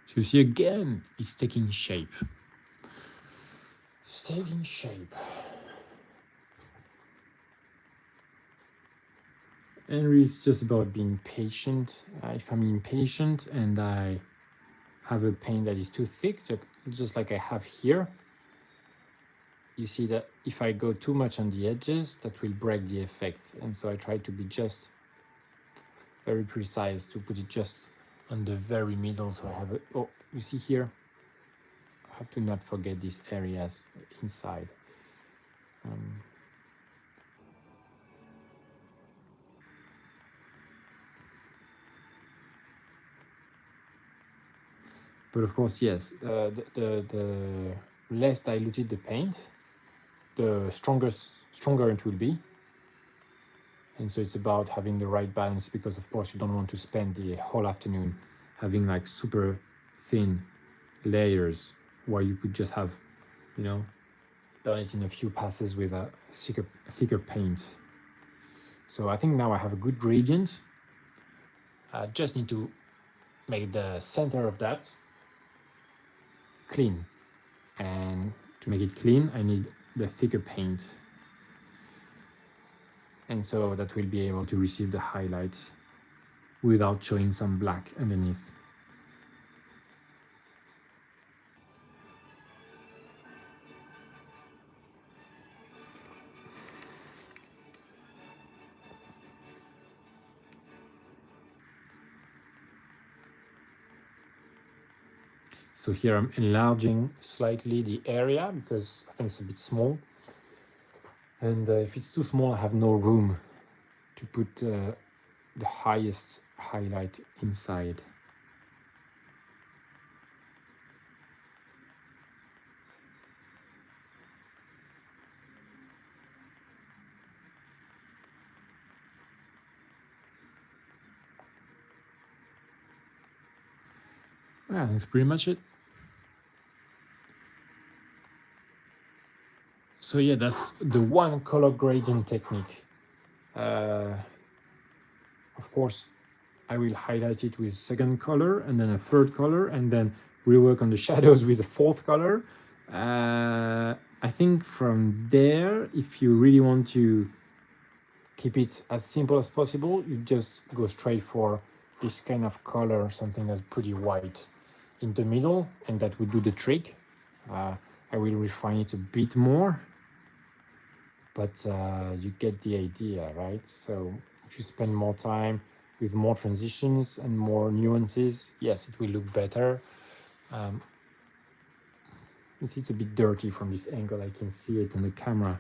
So you see again, it's taking shape. It's taking shape. And really it's just about being patient. If I'm impatient and I have a paint that is too thick, just like I have here, you see that if I go too much on the edges, that will break the effect. And so I try to be just very precise, to put it just on the very middle. So I have a, oh, you see here, I have to not forget these areas inside. But of course, yes, the less diluted the paint, the stronger it will be. And so it's about having the right balance, because of course you don't want to spend the whole afternoon having like super thin layers, while you could just have, you know, done it in a few passes with a thicker paint. So I think now I have a good gradient. I just need to make the center of that clean. And to make it clean, I need the thicker paint. And so that will be able to receive the highlight without showing some black underneath. So here I'm enlarging slightly the area because I think it's a bit small. And if it's too small, I have no room to put the highest highlight inside. Yeah, that's pretty much it. So yeah, that's the one color gradient technique. Of course, I will highlight it with second color and then a third color, and then we'll work on the shadows with a fourth color. I think from there, if you really want to keep it as simple as possible, you just go straight for this kind of color, something that's pretty white in the middle, and that would do the trick. I will refine it a bit more, but you get the idea, right? So if you spend more time with more transitions and more nuances, yes, it will look better. You see it's a bit dirty from this angle, I can see it on the camera.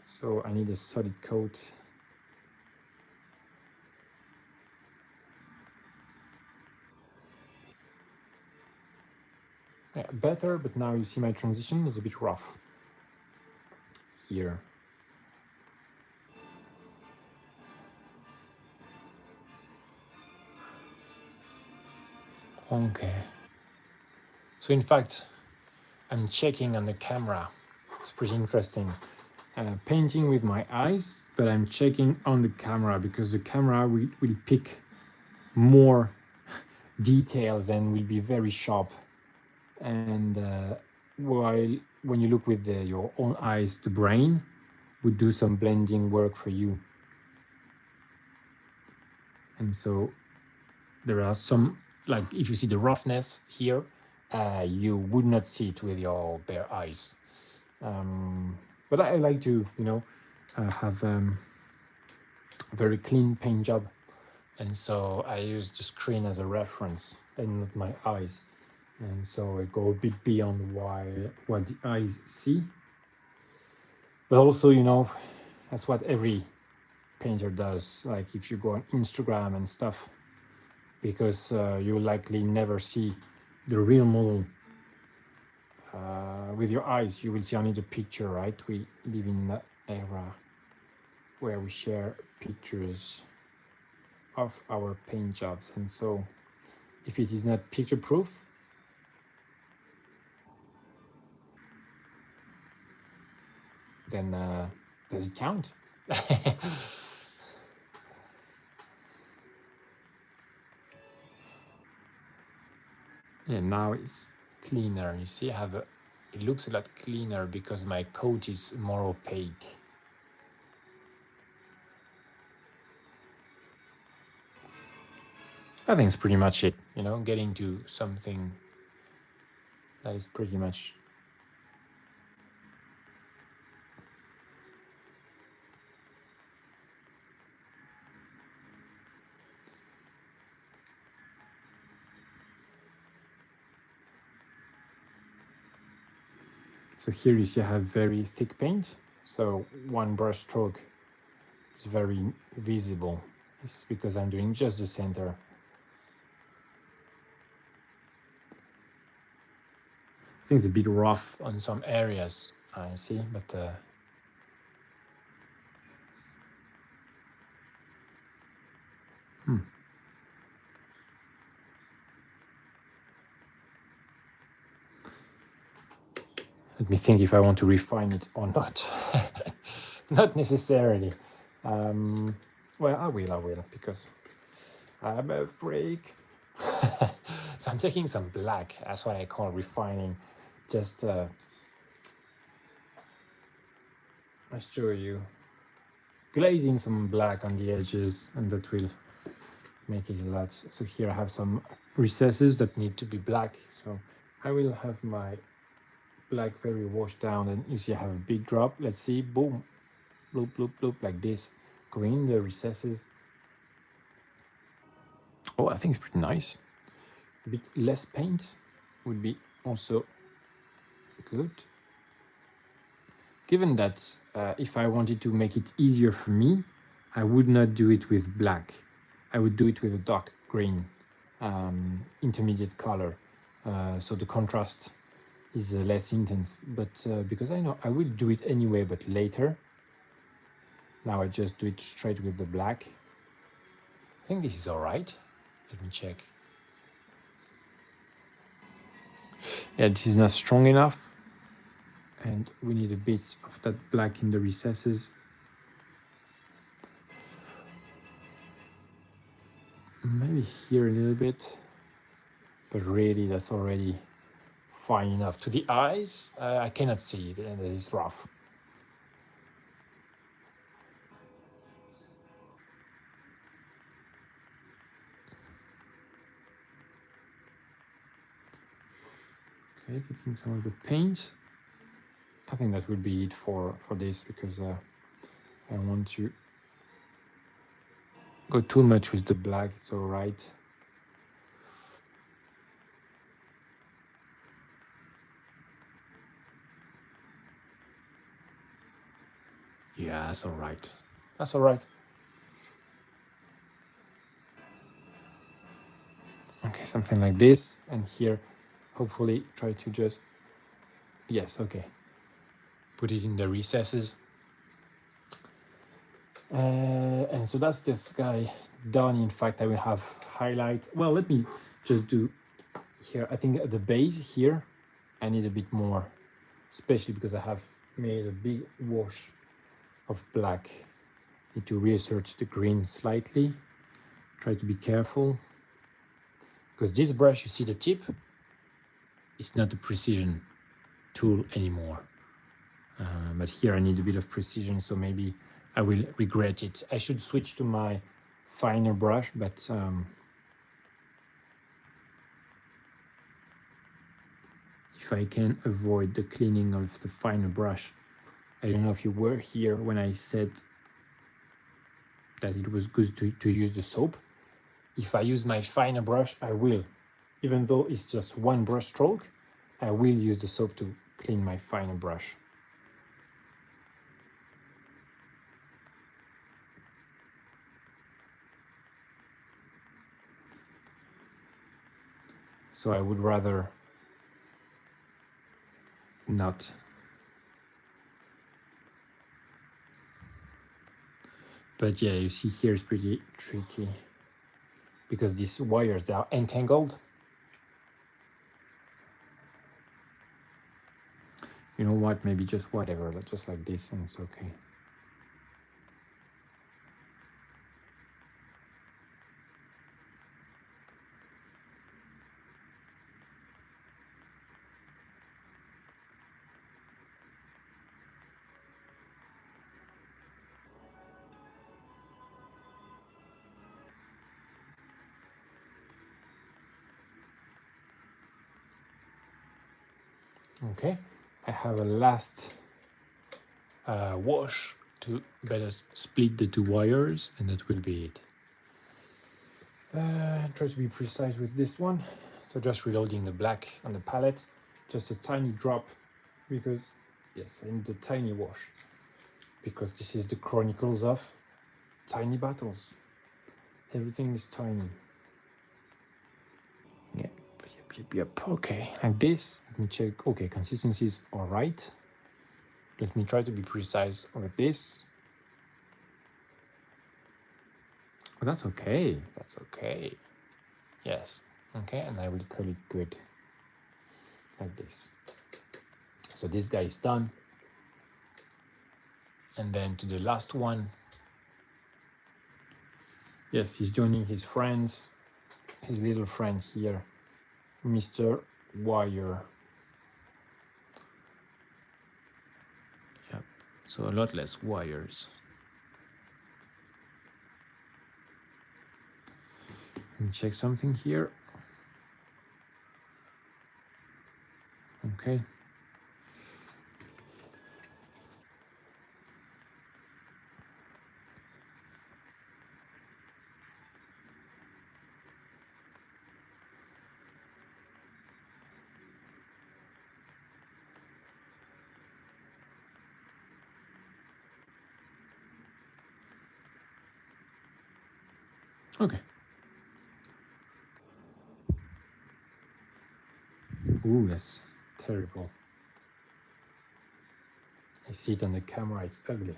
So I need a solid coat. Yeah, better, but now you see my transition is a bit rough here. Okay. So in fact, I'm checking on the camera. It's pretty interesting. Painting with my eyes, but I'm checking on the camera because the camera will pick more details and will be very sharp And while when you look with your own eyes, the brain would do some blending work for you. And so there are some, like if you see the roughness here, you would not see it with your bare eyes. But I like to, have a very clean paint job. And so I use the screen as a reference and not my eyes. And so I go a bit beyond what the eyes see. But also, that's what every painter does. Like if you go on Instagram and stuff, because you likely never see the real model with your eyes. You will see only the picture, right? We live in that era where we share pictures of our paint jobs, and so if it is not picture proof, then does it count? Yeah, now it's cleaner. You see, it looks a lot cleaner because my coat is more opaque. I think it's pretty much it, getting to something that is pretty much. So here you see I have very thick paint, so one brush stroke is very visible. It's because I'm doing just the center. I think it's a bit rough on some areas, I see, but let me think if I want to refine it or not. Not necessarily. Well, I will, because I'm a freak. So I'm taking some black. That's what I call refining. Just I'll show you. Glazing some black on the edges, and that will make it a lot. So here I have some recesses that need to be black. So I will have my black very washed down, and you see I have a big drop. Let's see, boom, bloop, bloop, bloop, like this, going in the recesses. Oh, I think it's pretty nice. A bit less paint would be also good. Given that if I wanted to make it easier for me, I would not do it with black. I would do it with a dark green, intermediate color. So the contrast is less intense, but because I know I will do it anyway, but later. Now I just do it straight with the black. I think this is all right. Let me check. Yeah, this is not strong enough, and we need a bit of that black in the recesses. Maybe here a little bit, but really that's already fine enough. To the eyes, I cannot see it, and this is rough. Okay, taking some of the paint. I think that would be it for this, because I want to go too much with the black. It's all right. Yeah, that's all right. That's all right. Okay, something like this, and here, hopefully, try to just, yes, okay. Put it in the recesses. And so that's this guy done. In fact, I will have highlight. Well, let me just do here. I think at the base here, I need a bit more, especially because I have made a big wash of black. Need to reassert the green slightly. Try to be careful, because this brush, you see the tip it's not a precision tool anymore. But here I need a bit of precision, so maybe I will regret it. I should switch to my finer brush, but if I can avoid the cleaning of the finer brush. I don't know if you were here when I said that it was good to use the soap. If I use my finer brush, I will. Even though it's just one brush stroke, I will use the soap to clean my finer brush. So I would rather not. But yeah, you see here it's pretty tricky because these wires, they are entangled. You know what, maybe just whatever, just like this, and it's okay. Okay, I have a last wash to better split the two wires, and that will be it. Try to be precise with this one. So just reloading the black on the palette, just a tiny drop, because yes, I need a tiny wash, because this is the chronicles of tiny battles. Everything is tiny. Yep. Okay, like this. Let me check. Okay, consistency is all right. Let me try to be precise with this. Oh, that's okay. That's okay. Yes. Okay, and I will call it good. Like this. So this guy is done. And then to the last one. Yes, he's joining his friends. His little friend here. Mr. Wire. Yep. So a lot less wires. Let me check something here. Okay. Okay. Ooh, that's terrible. I see it on the camera, it's ugly.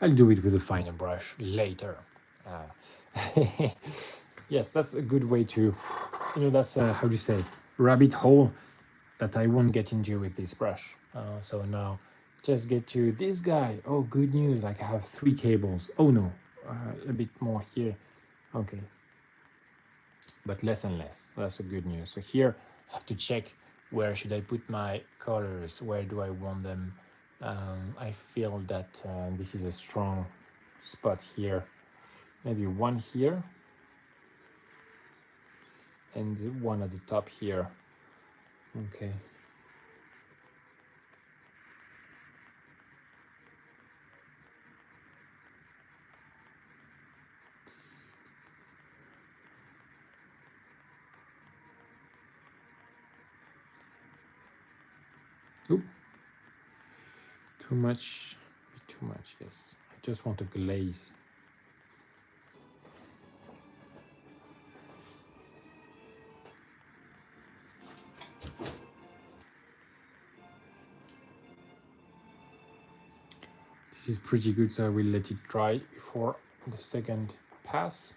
I'll do it with a finer brush later. Yes, that's a good way to, that's how do you say, rabbit hole that I won't get into with this brush. So now just get to this guy. Oh, good news, like I have 3 cables. Oh no, a bit more here. Okay, but less and less. So that's a good news. So here I have to check where should I put my colors, where do I want them. I feel that this is a strong spot here. Maybe one here and one at the top here. Okay. Oop. Too much, yes. I just want to glaze. This is pretty good, so I will let it dry before the second pass.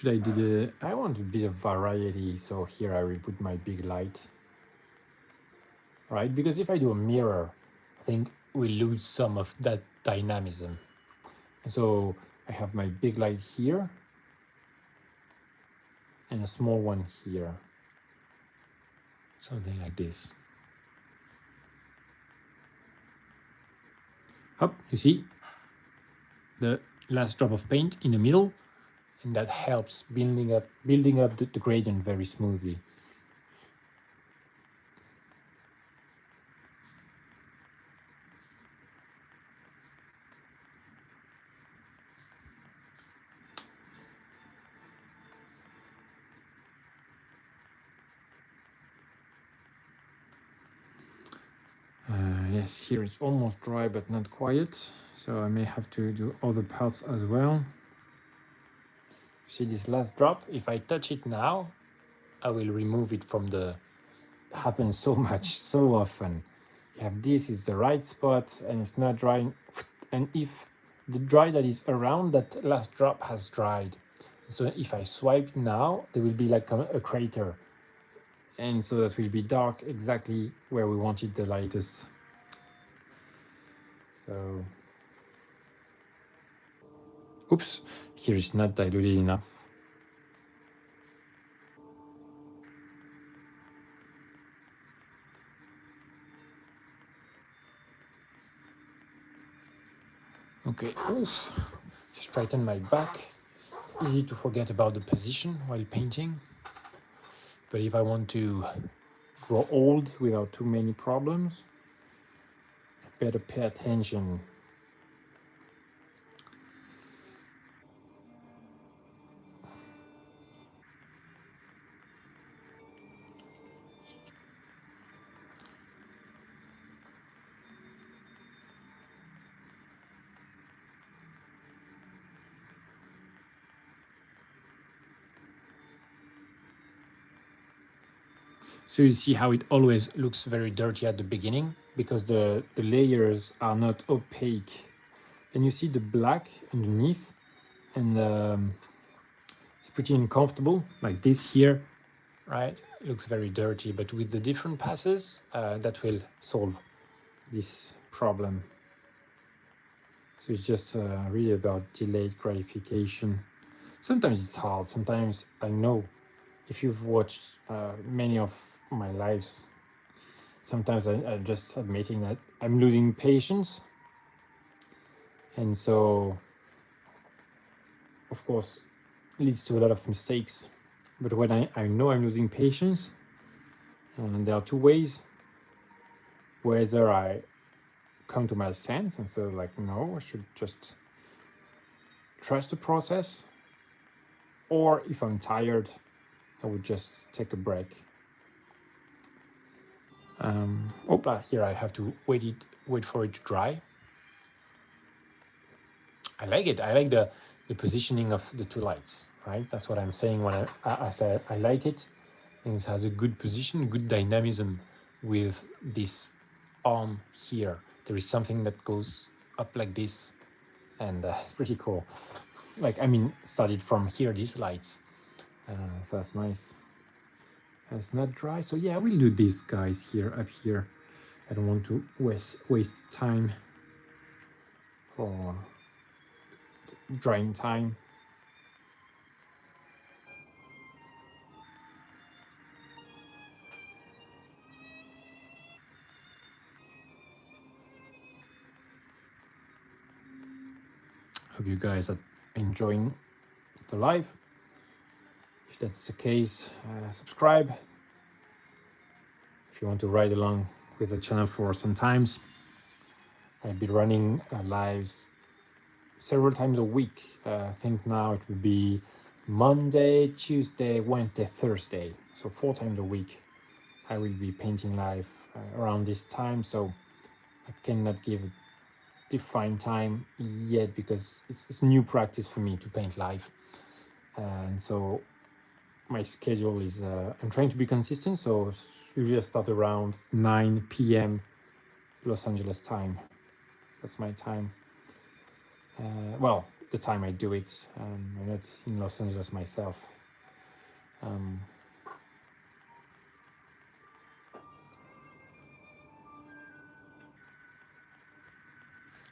should I do the... I want a bit of variety, so here I will put my big light. Right, because if I do a mirror, I think we lose some of that dynamism. And so I have my big light here and a small one here. Something like this. Up, you see the last drop of paint in the middle, and that helps building up the gradient very smoothly. Yes, here it's almost dry but not quite, so I may have to do other parts as well. See this last drop? If I touch it now, I will remove it from the... It happens so much, so often. You have this is the right spot and it's not drying, and if the dry that is around that last drop has dried, so if I swipe now, there will be like a crater, and so that will be dark exactly where we wanted the lightest. So, oops, here is not diluted enough. Okay, oof, straighten my back. It's easy to forget about the position while painting, but if I want to grow old without too many problems, I better pay attention. So you see how it always looks very dirty at the beginning because the layers are not opaque. And you see the black underneath, and it's pretty uncomfortable, like this here, right? It looks very dirty, but with the different passes, that will solve this problem. So it's just really about delayed gratification. Sometimes it's hard, sometimes I know if you've watched many of my lives, sometimes I'm just admitting that I'm losing patience, and so of course it leads to a lot of mistakes. But when I know I'm losing patience, and there are two ways: whether I come to my sense and say like, no, I should just trust the process, or if I'm tired, I would just take a break. Here I have to wait for it to dry. I like it. I like the positioning of the two lights, right? That's what I'm saying when I said I like it. And it has a good position, good dynamism with this arm here. There is something that goes up like this, and it's pretty cool. Like, I mean, started from here, these lights. So that's nice. It's not dry, so yeah, I will do these guys here, up here. I don't want to waste time for drying time. Hope you guys are enjoying the live. If that's the case, subscribe. If you want to ride along with the channel for some times, I'll be running lives several times a week. I think now it will be Monday, Tuesday, Wednesday, Thursday. So 4 times a week I will be painting live around this time. So I cannot give a defined time yet because it's new practice for me to paint live. And so my schedule is, I'm trying to be consistent. So usually I start around 9 p.m. Los Angeles time. That's my time. Well, the time I do it. I'm not in Los Angeles myself.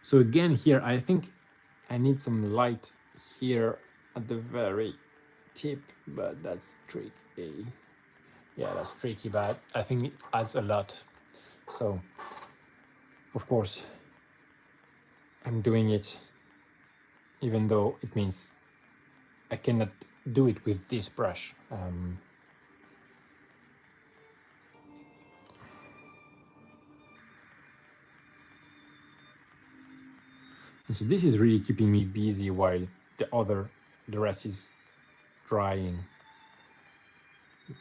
So again here, I think I need some light here at the very tip, but that's tricky. Yeah, that's tricky, but I think it adds a lot. So, of course, I'm doing it, even though it means I cannot do it with this brush. So this is really keeping me busy while the rest is drying.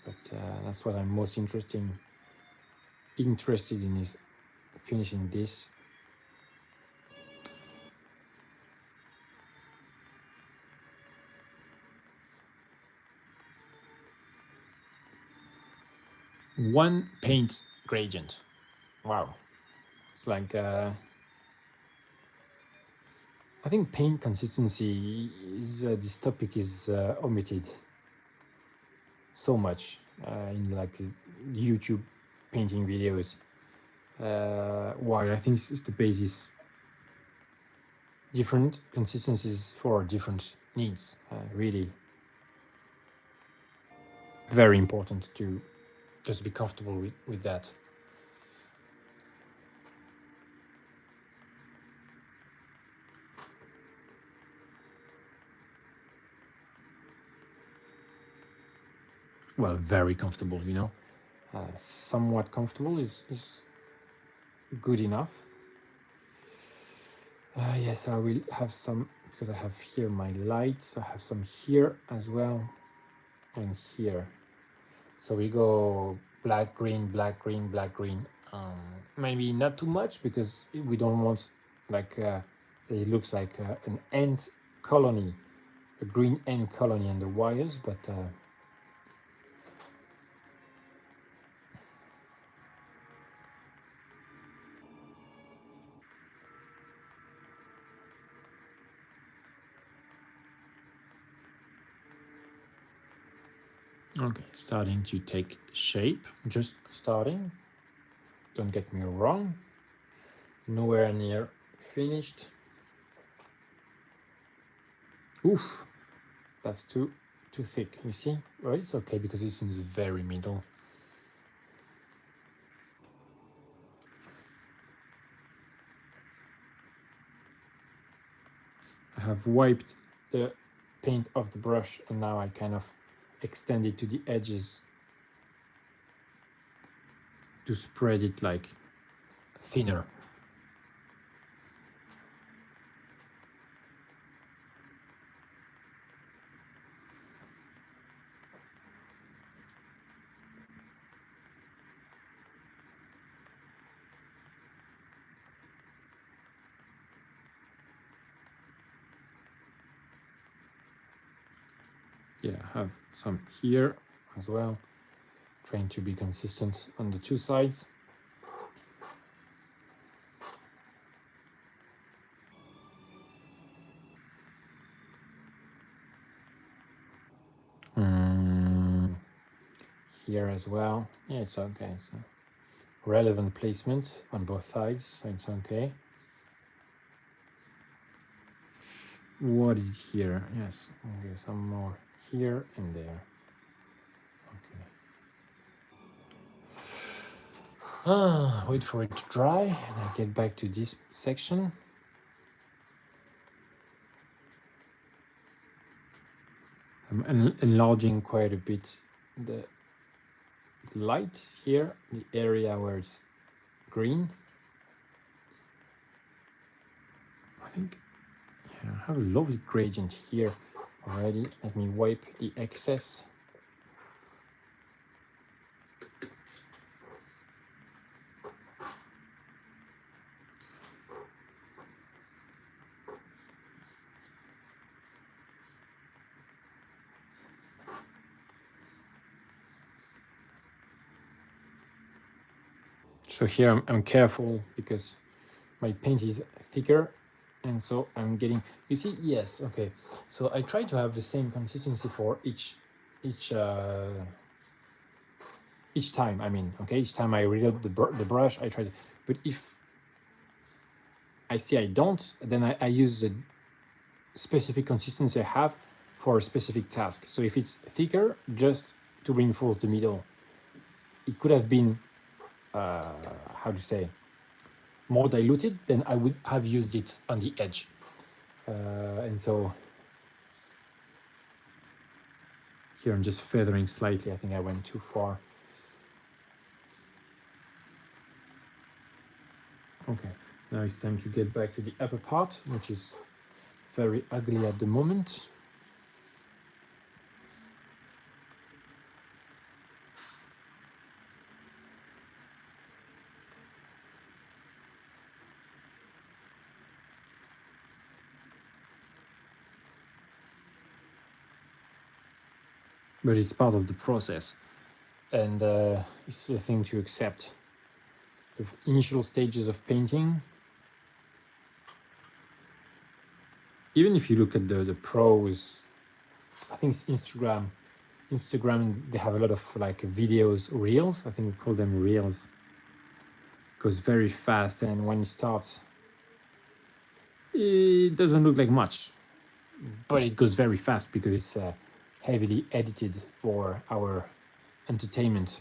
But that's what I'm most interested in is finishing this. One paint gradient. Wow. It's like I think paint consistency is this topic is omitted so much in like YouTube painting videos. While I think it's the basis. Different consistencies for different needs. Really very important to just be comfortable with that. Well, very comfortable, you know. Somewhat comfortable is good enough. Yes, I will have some, because I have here my lights. I have some here as well, and here. So we go black, green, black, green, black, green. Maybe not too much, because we don't want like it looks like an ant colony, a green ant colony on the wires, but okay, starting to take shape, just starting. Don't get me wrong, nowhere near finished. Oof, that's too thick, you see? Well, it's okay because it's in the very middle. I have wiped the paint off the brush and now I kind of extend it to the edges to spread it like thinner. Yeah, I have some here as well, trying to be consistent on the two sides. Here as well. Yeah, it's okay. So relevant placement on both sides, so it's okay. What is it here? Yes, okay, some more here and there. Okay. Wait for it to dry and I get back to this section. I'm enlarging quite a bit the light here, the area where it's green. I think yeah, I have a lovely gradient here already. Let me wipe the excess. So here I'm careful because my paint is thicker And so I'm getting, you see, yes, okay. So I try to have the same consistency for each each time. I mean, okay, each time I reload the brush, I try to, but if I see I don't, then I use the specific consistency I have for a specific task. So if it's thicker, just to reinforce the middle. It could have been, how to say, more diluted, then I would have used it on the edge. And so here I'm just feathering slightly. I think I went too far. Okay, now it's time to get back to the upper part, which is very ugly at the moment. But it's part of the process, and it's the thing to accept. The initial stages of painting, even if you look at the pros, I think it's Instagram, they have a lot of like videos, reels, I think we call them reels. It goes very fast, and when it starts, it doesn't look like much, but it goes very fast because it's heavily edited for our entertainment.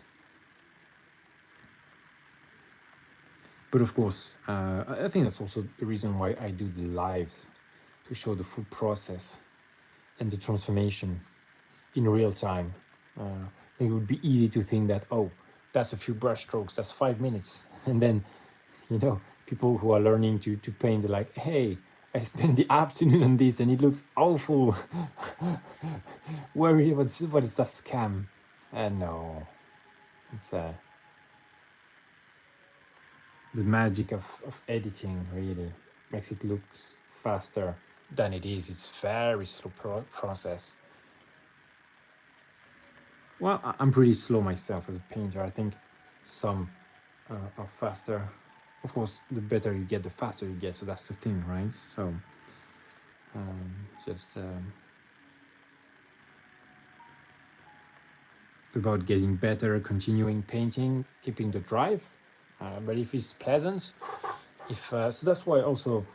But of course, I think that's also the reason why I do the lives, to show the full process and the transformation in real time. I think it would be easy to think that, oh, that's a few brush strokes, that's 5 minutes. And then, you know, people who are learning to paint, they're like, hey, I spent the afternoon on this and it looks awful. What is that scam? No, it's the magic of editing really makes it look faster than it is. It's very slow process. Well, I'm pretty slow myself as a painter. I think some are faster. Of course, the better you get, the faster you get. So that's the thing, right? So just about getting better, continuing painting, keeping the drive. But if it's pleasant, so that's why also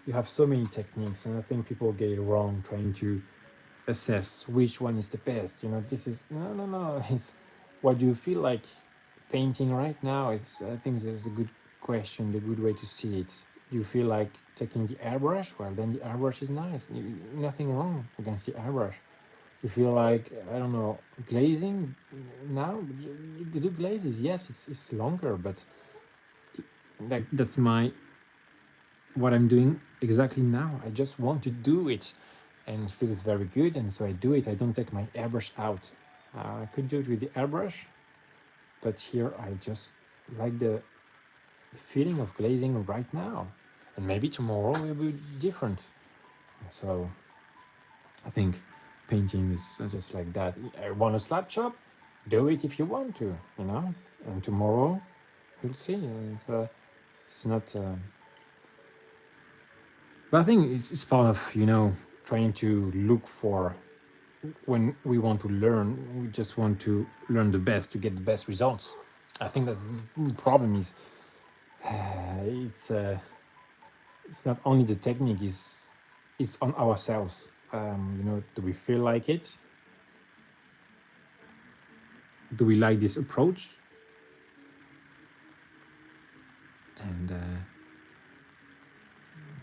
you have so many techniques, and I think people get it wrong trying to assess which one is the best. You know, this is no. It's what do you feel like painting right now? I think this is a good question, the good way to see it. You feel like taking the airbrush? Well, then the airbrush is nice. Nothing wrong against the airbrush. You feel like, I don't know, glazing now? You do glazes, yes, it's longer, but that's what I'm doing exactly now. I just want to do it, and it feels very good, and so I do it. I don't take my airbrush out. I could do it with the airbrush, but here I just like the feeling of glazing right now, and maybe tomorrow will be different. So I think painting is just like that. I want a slab chop, do it if you want to, you know, and tomorrow we'll see. It's not but I think it's part of, you know, trying to look for, when we want to learn, we just want to learn the best to get the best results. I think that's the problem is it's not only the technique, it's on ourselves. You know, do we feel like it? Do we like this approach? And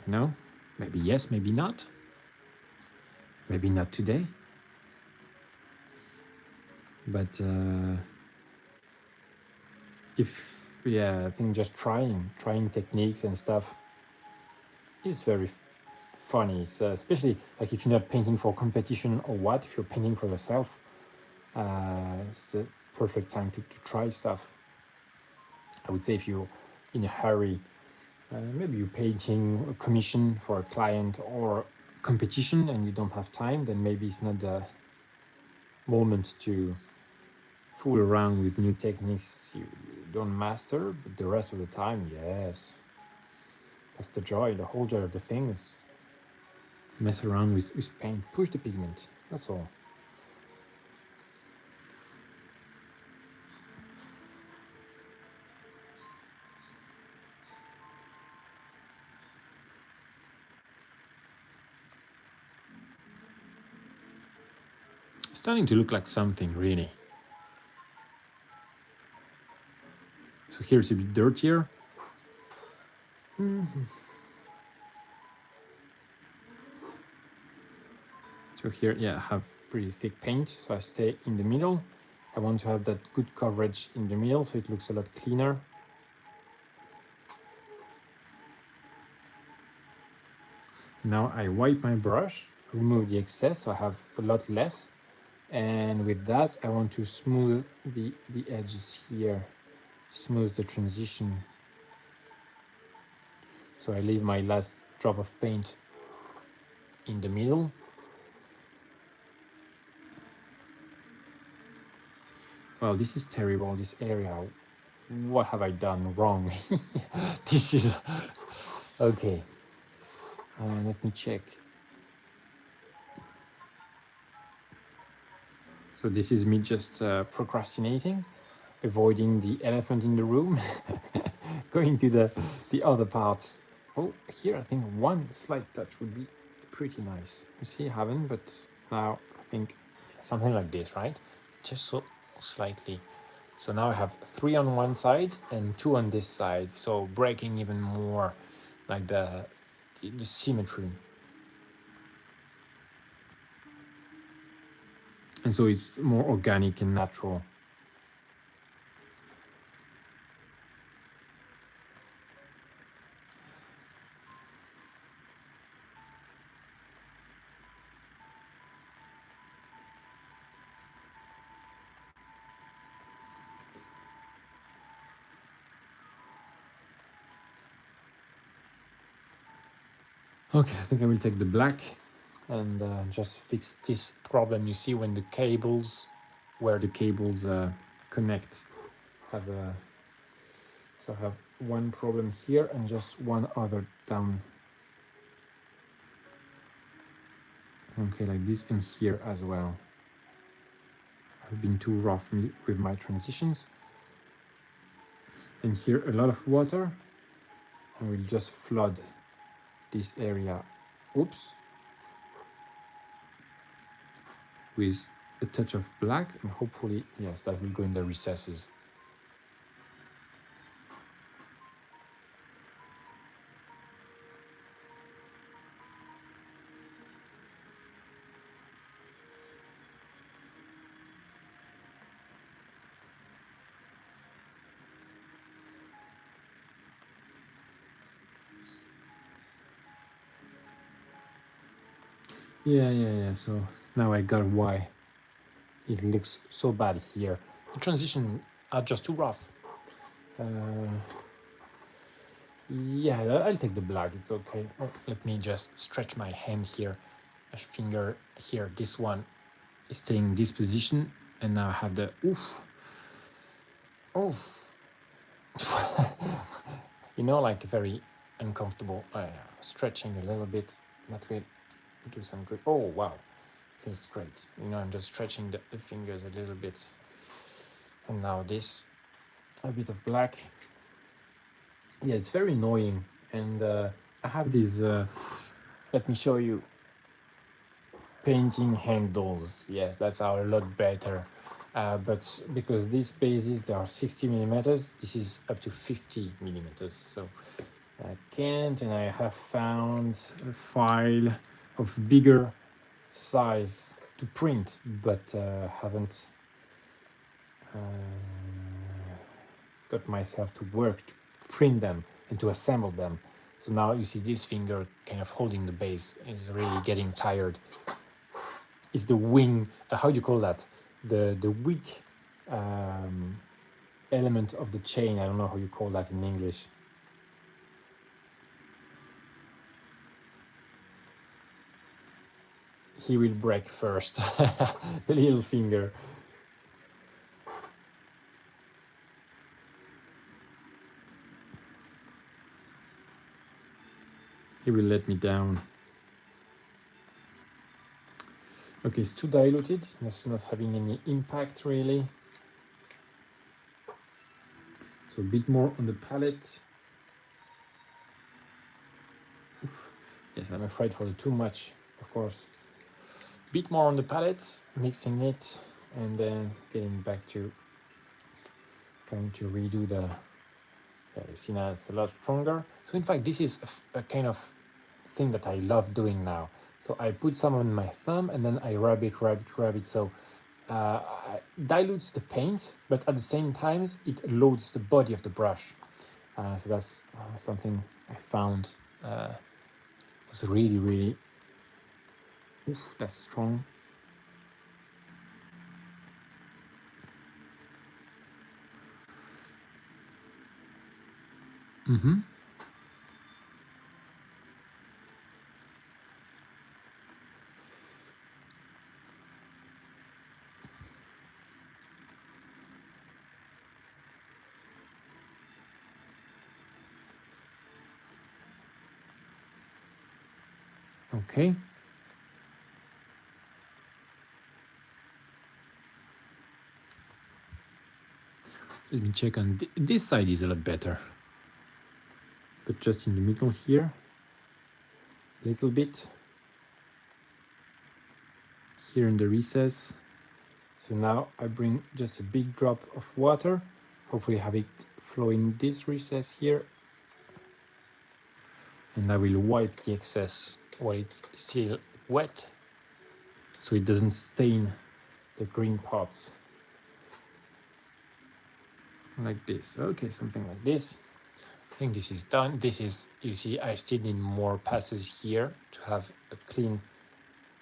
you know, maybe yes, maybe not. Maybe not today. But I think just trying techniques and stuff is very funny. So especially like if you're not painting for competition or what, if you're painting for yourself, it's the perfect time to try stuff. I would say if you're in a hurry, maybe you're painting a commission for a client or competition and you don't have time, then maybe it's not the moment to fool around with new techniques you don't master. But the rest of the time, yes. That's the joy, the whole joy of the thing is mess around with paint, push the pigment, that's all. It's starting to look like something, really. So here it's a bit dirtier. So here, yeah, I have pretty thick paint, so I stay in the middle. I want to have that good coverage in the middle, so it looks a lot cleaner. Now I wipe my brush, remove the excess, so I have a lot less. And with that, I want to smooth the edges here, smooth the transition. So I leave my last drop of paint in the middle. Well, this is terrible, this area. What have I done wrong? This is... Okay. Let me check. So this is me just procrastinating, avoiding the elephant in the room, going to the other parts. Oh, here I think one slight touch would be pretty nice. You see, I haven't, but now I think something like this, right? Just so slightly. So now I have 3 on one side and 2 on this side. So breaking even more like the symmetry. And so it's more organic and natural. Okay, I think I will take the black and just fix this problem. You see when the cables, where the cables connect, have a... So I have one problem here and just one other down. Okay, like this, and here as well. I've been too rough with my transitions. And here a lot of water, and we'll just flood this area. Oops. With a touch of black, and hopefully, yes, that will go in the recesses. Yeah. So now I got why it looks so bad here. The transitions are just too rough. Yeah, I'll take the black, it's okay. Oh, let me just stretch my hand here, a finger here. This one is staying in this position, and now I have the oof. You know, like very uncomfortable stretching a little bit. That will do some good. Oh wow, feels great. You know, I'm just stretching the fingers a little bit, and now this, a bit of black. Yeah, it's very annoying, and I have these. Let me show you. Painting handles. Yes, that's a lot better. But because these bases, they are 60 millimeters, this is up to 50 millimeters. So I can't, and I have found a file of bigger size to print, but haven't got myself to work to print them and to assemble them. So now you see this finger kind of holding the base is really getting tired. Is the wing, how do you call that? The weak element of the chain. I don't know how you call that in English. He will break first, the little finger. He will let me down. Okay, it's too diluted. It's not having any impact really. So a bit more on the palette. Oof. Yes, I'm afraid for the too much, of course. Bit more on the palette, mixing it, and then getting back to trying to redo the. Yeah, you see now it's a lot stronger. So in fact, this is a kind of thing that I love doing now. So I put some on my thumb and then I rub it. So dilutes the paint, but at the same time, it loads the body of the brush. So that's something I found was really, really. Oof, that's strong. Mm-hmm. Okay. Let me check on this side is a lot better. But just in the middle here, a little bit. Here in the recess. So now I bring just a big drop of water. Hopefully have it flow in this recess here. And I will wipe the excess while it's still wet, so it doesn't stain the green parts. Like this. Okay, something like this. I think this is done. This is, you see, I still need more passes here to have a clean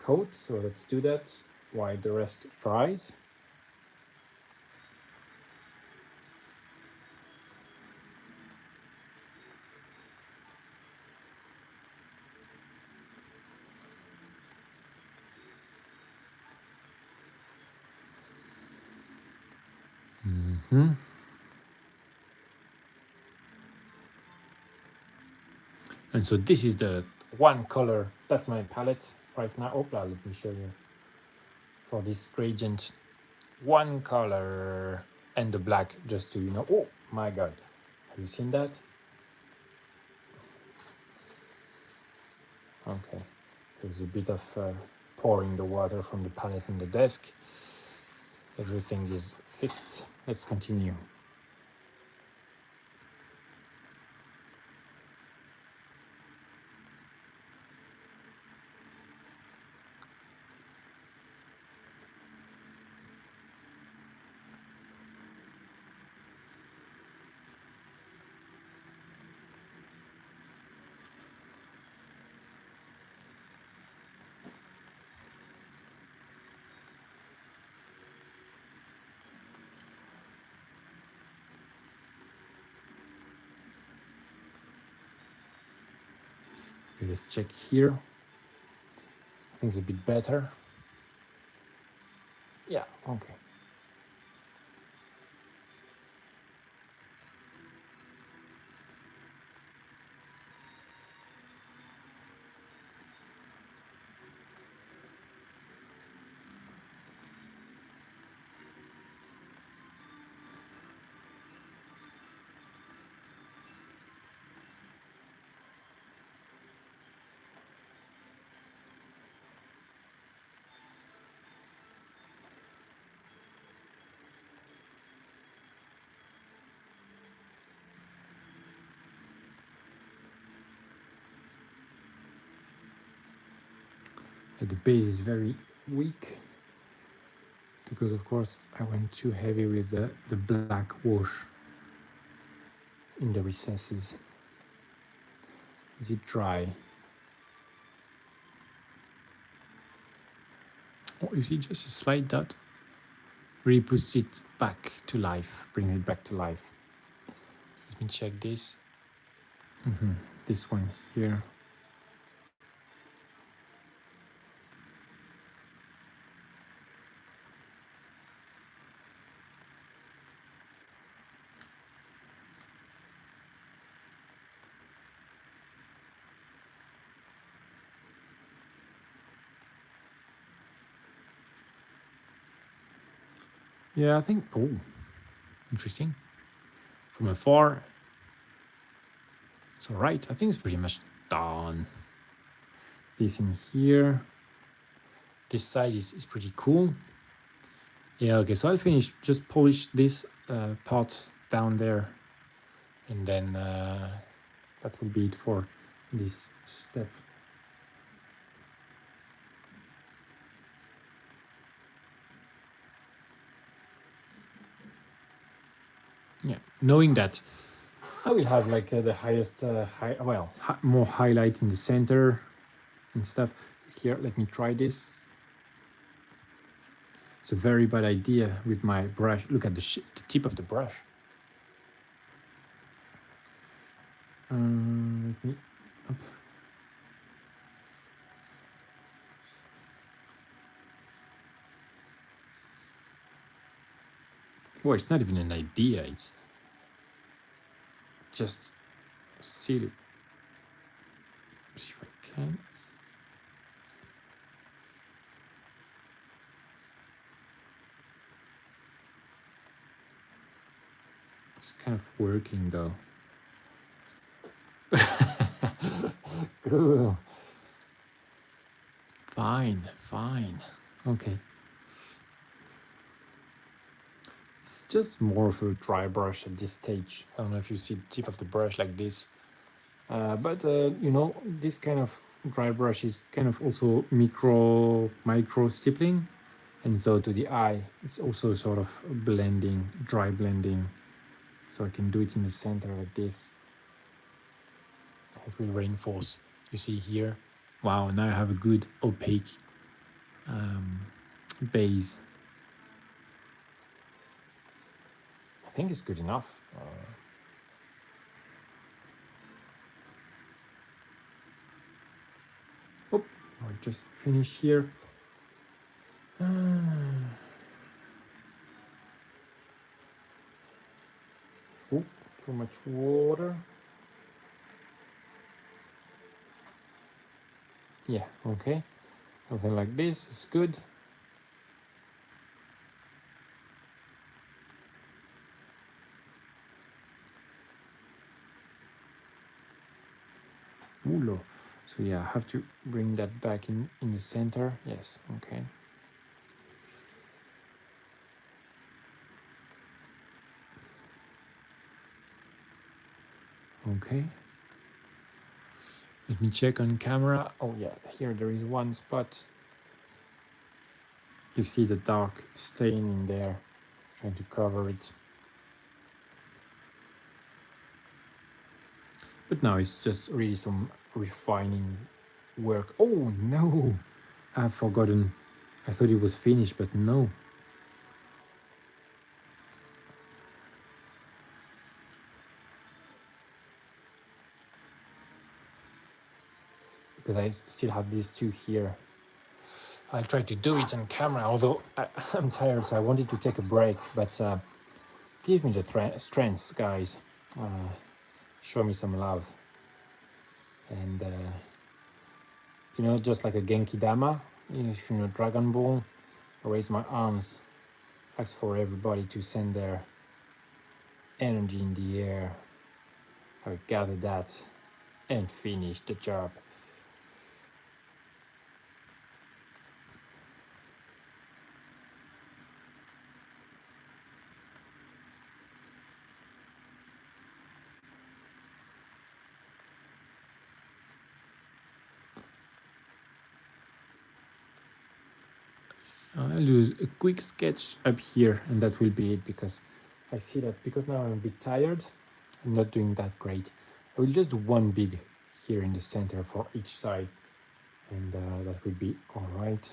coat. So let's do that while the rest dries. Mm-hmm. And so this is the one color. That's my palette right now. Let me show you. For this gradient, one color and the black, just to, you know. Oh my God, have you seen that? Okay, there's a bit of pouring the water from the palette in the desk. Everything is fixed. Let's continue. Okay, let's check here. I think it's a bit better. Yeah, okay. The base is very weak because, of course, I went too heavy with the black wash in the recesses. Is it dry? Oh, you see, just a slight dot really puts it back to life, brings it back to life. Let me check this. This one here. Yeah, I think, oh, interesting. From afar, it's all right. I think it's pretty much done. This in here. This side is pretty cool. Yeah, okay, so I'll finish, just polish this part down there, and then that will be it for this step. Yeah, knowing that I will have like the highest, more highlight in the center and stuff. Here, let me try this. It's a very bad idea with my brush. Look at the tip of the brush. Let me up. Well, it's not even an idea. It's just silly. See if I can. It's kind of working though. Cool. Fine, fine. Okay. It's just more of a dry brush at this stage. I don't know if you see the tip of the brush like this. But you know, this kind of dry brush is kind of also micro stippling. And so to the eye, it's also sort of blending, dry blending. So I can do it in the center like this. It will reinforce. You see here. Wow, now I have a good opaque base. I think it's good enough. Oh, I'll just finish here. Oh, too much water. Yeah, okay. Something like this is good. Ooh, so yeah, I have to bring that back in the center. Yes, okay. Okay. Let me check on camera. Oh yeah, here there is one spot. You see the dark stain in there, trying to cover it. But now it's just really some refining work. Oh no, I've forgotten. I thought it was finished, but no. Because I still have these two here. I'll try to do it on camera, although I'm tired, so I wanted to take a break. But give me the strength, guys. Show me some love. And, you know, just like a Genki Dama, if you know Dragon Ball, I raise my arms, ask for everybody to send their energy in the air. I gather that and finish the job. I'll do a quick sketch up here, and that will be it, because I see that because now I'm a bit tired, I'm not doing that great. I will just do one big here in the center for each side, and that will be all right.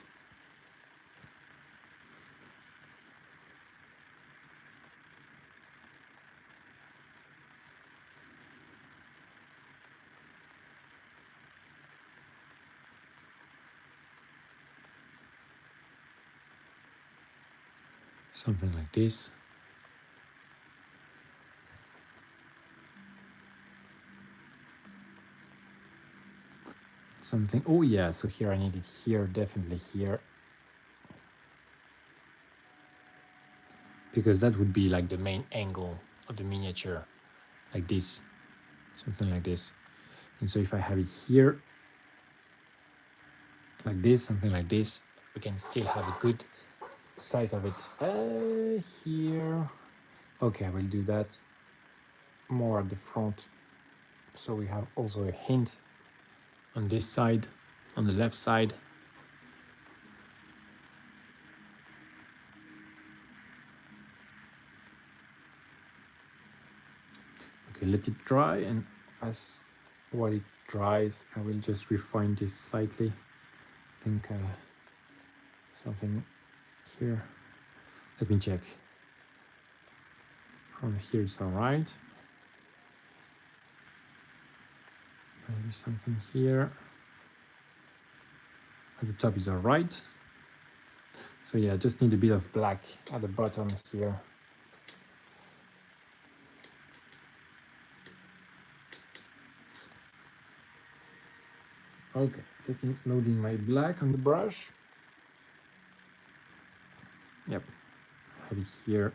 Something like this. Something, oh yeah, so here I need it here, definitely here. because that would be like the main angle of the miniature, like this, something like this. And so if I have it here, like this, something like this, we can still have a good sight of it. Here, okay, I will do that more at the front, so we have also a hint on this side, on the left side. Okay, let it dry, and as while it dries, I will just refine this slightly. I think something here. Let me check. From here it's all right. Maybe something here. At the top is all right. So yeah, I just need a bit of black at the bottom here. Okay, loading my black on the brush. Yep, have it here.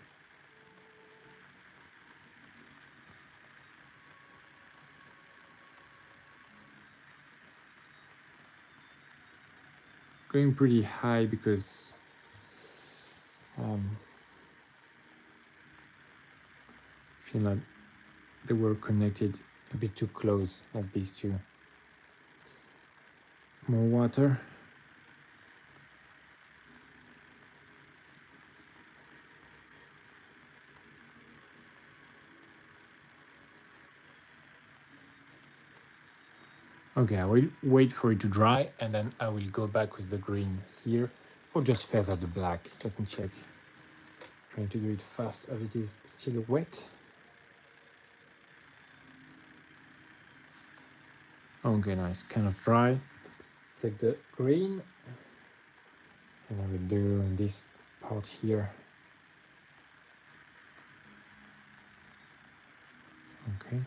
Going pretty high because I feel like they were connected a bit too close, like these two. More water. Okay, I will wait for it to dry, and then I will go back with the green here, or just feather the black. Let me check. Trying to do it fast as it is still wet. Okay, nice, kind of dry. Take the green, and I will do this part here. Okay.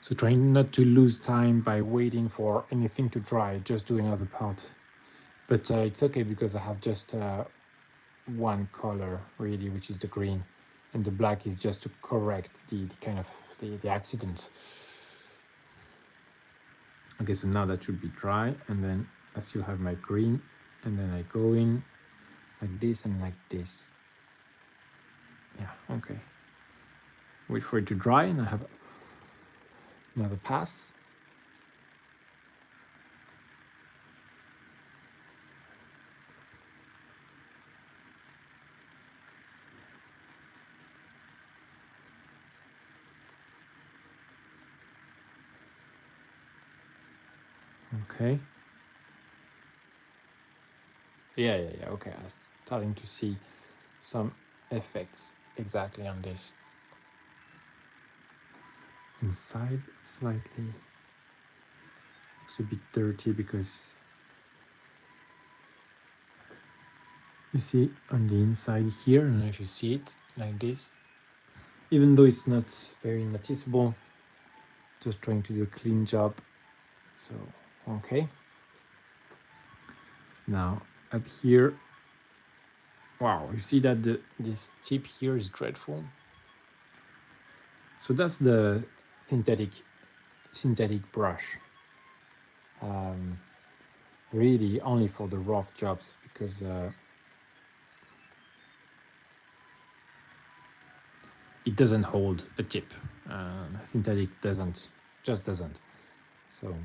So trying not to lose time by waiting for anything to dry, just do another part. But it's okay because I have just one color really, which is the green, and the black is just to correct the kind of the accident. Okay, so now that should be dry, and then I still have my green, and then I go in like this and like this. Yeah, okay. Wait for it to dry, and I have another pass. Okay. Yeah, okay. I'm starting to see some effects exactly on this. Inside slightly looks a bit dirty because you see on the inside here, I don't know if you see it like this, even though it's not very noticeable, just trying to do a clean job. So okay, now up here, wow, you see that this tip here is dreadful. So that's the synthetic brush, really only for the rough jobs, because it doesn't hold a tip. Synthetic just doesn't. So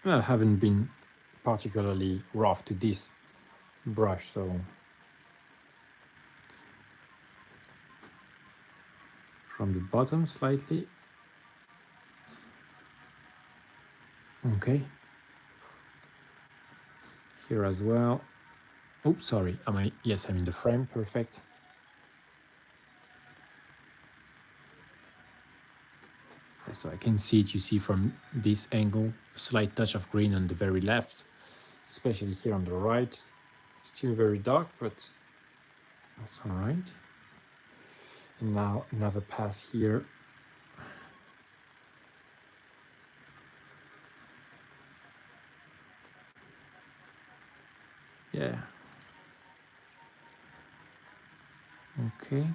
I haven't been particularly rough to this brush, so from the bottom slightly. Okay. Here as well. Oops, sorry. Yes, I'm in the frame. Perfect. So I can see it. You see from this angle, a slight touch of green on the very left, especially here on the right. Still very dark, but that's all right. And now another pass here. Yeah. Okay.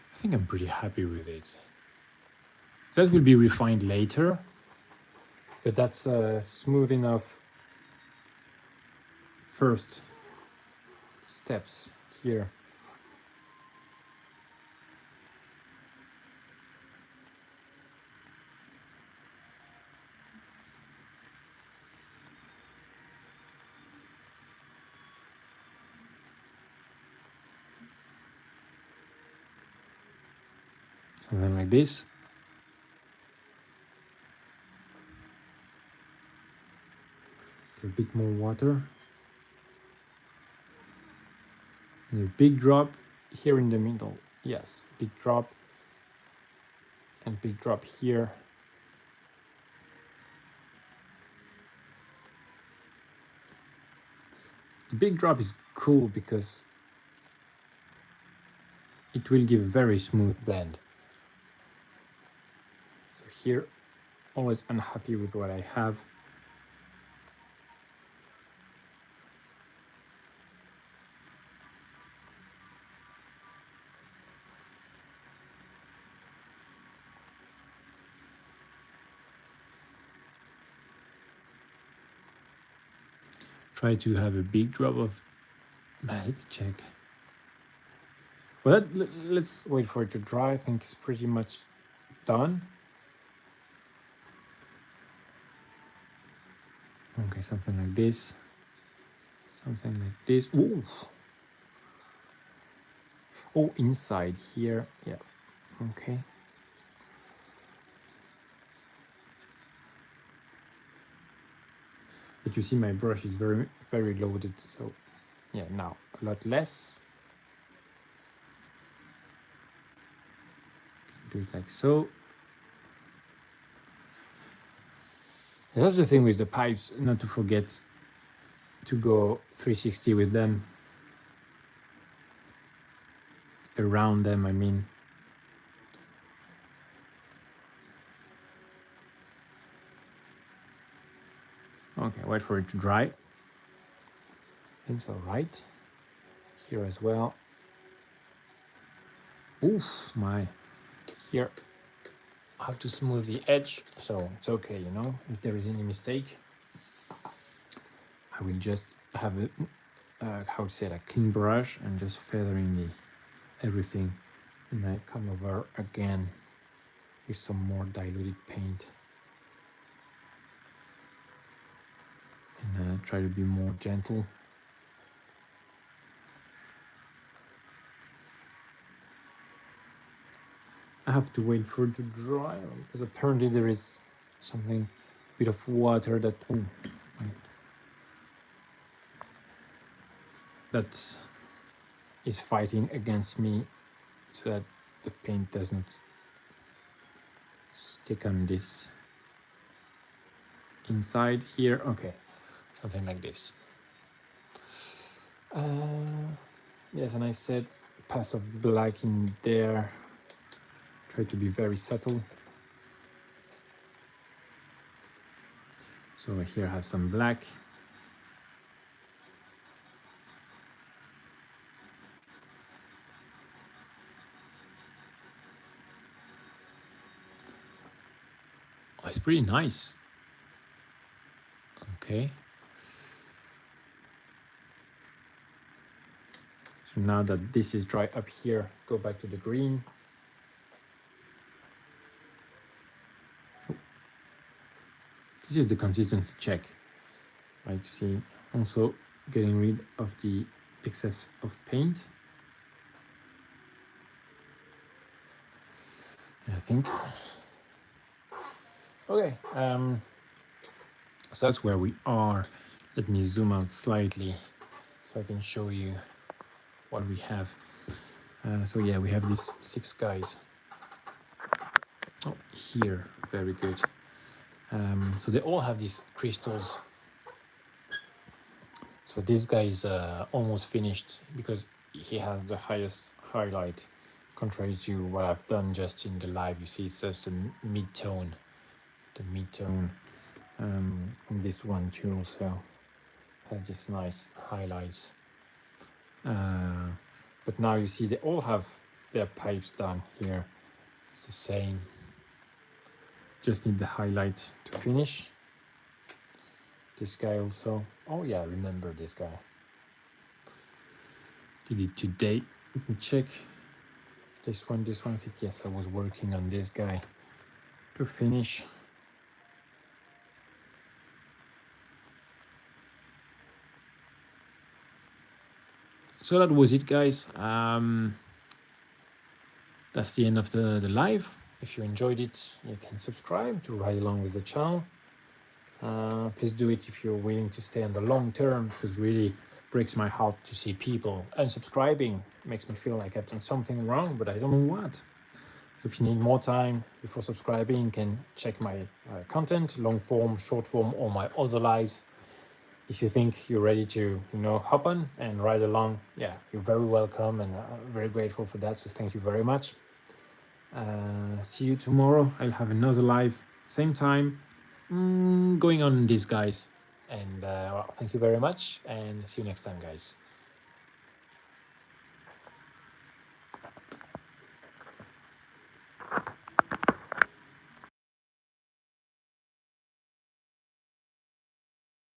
I think I'm pretty happy with it. That will be refined later, but that's smooth enough first steps here. Something like this. A bit more water. And a big drop here in the middle. Yes, big drop and big drop here. The big drop is cool because it will give very smooth blend. So here, always unhappy with what I have. Try to have a big drop of, let me check. Well, let's wait for it to dry. I think it's pretty much done. Okay, something like this. Something like this. Ooh. Oh, inside here. Yeah. Okay. But you see my brush is very, very loaded. So yeah, now a lot less. Do it like so. That's the thing with the pipes, not to forget to go 360 with them. Around them, I mean. Okay, wait for it to dry. Things all right. Here as well. Oof, my. Here, I have to smooth the edge, so it's okay, you know. If there is any mistake, I will just have a, how to say it, a clean brush and just feathering everything. And I come over again with some more diluted paint. And try to be more gentle. I have to wait for it to dry because apparently there is something, a bit of water that that is fighting against me, so that the paint doesn't stick on this inside here. Okay, something like this. Yes, and I said pass of black in there. Try to be very subtle. So here I have some black. Oh, it's pretty nice. Okay. So now that this is dry up here, go back to the green. This is the consistency check, right? See, also getting rid of the excess of paint. And I think Okay, so that's where we are. Let me zoom out slightly so I can show you what we have. So yeah, we have these 6 guys. Oh, here, very good. So they all have these crystals. So this guy is almost finished because he has the highest highlight, contrary to what I've done just in the live. You see, it's just a mid-tone, the mid-tone. And this one too also has this nice highlights. But now you see they all have their pipes down here. It's the same. Just need the highlight to finish. This guy also. Oh yeah, I remember this guy. Did it today. Let me check. This one, I think, yes, I was working on this guy to finish. So that was it, guys. That's the end of the live. If you enjoyed it, you can subscribe to ride along with the channel. Please do it if you're willing to stay on the long term, because really breaks my heart to see people unsubscribing. Makes me feel like I've done something wrong, but I don't know what. So if you need more time before subscribing, you can check my content, long form, short form, or my other lives. If you think you're ready to, hop on and ride along, yeah, you're very welcome, and I'm very grateful for that. So thank you very much. See you tomorrow. I'll have another live, same time, going on this, guys. And well, thank you very much, and see you next time, guys.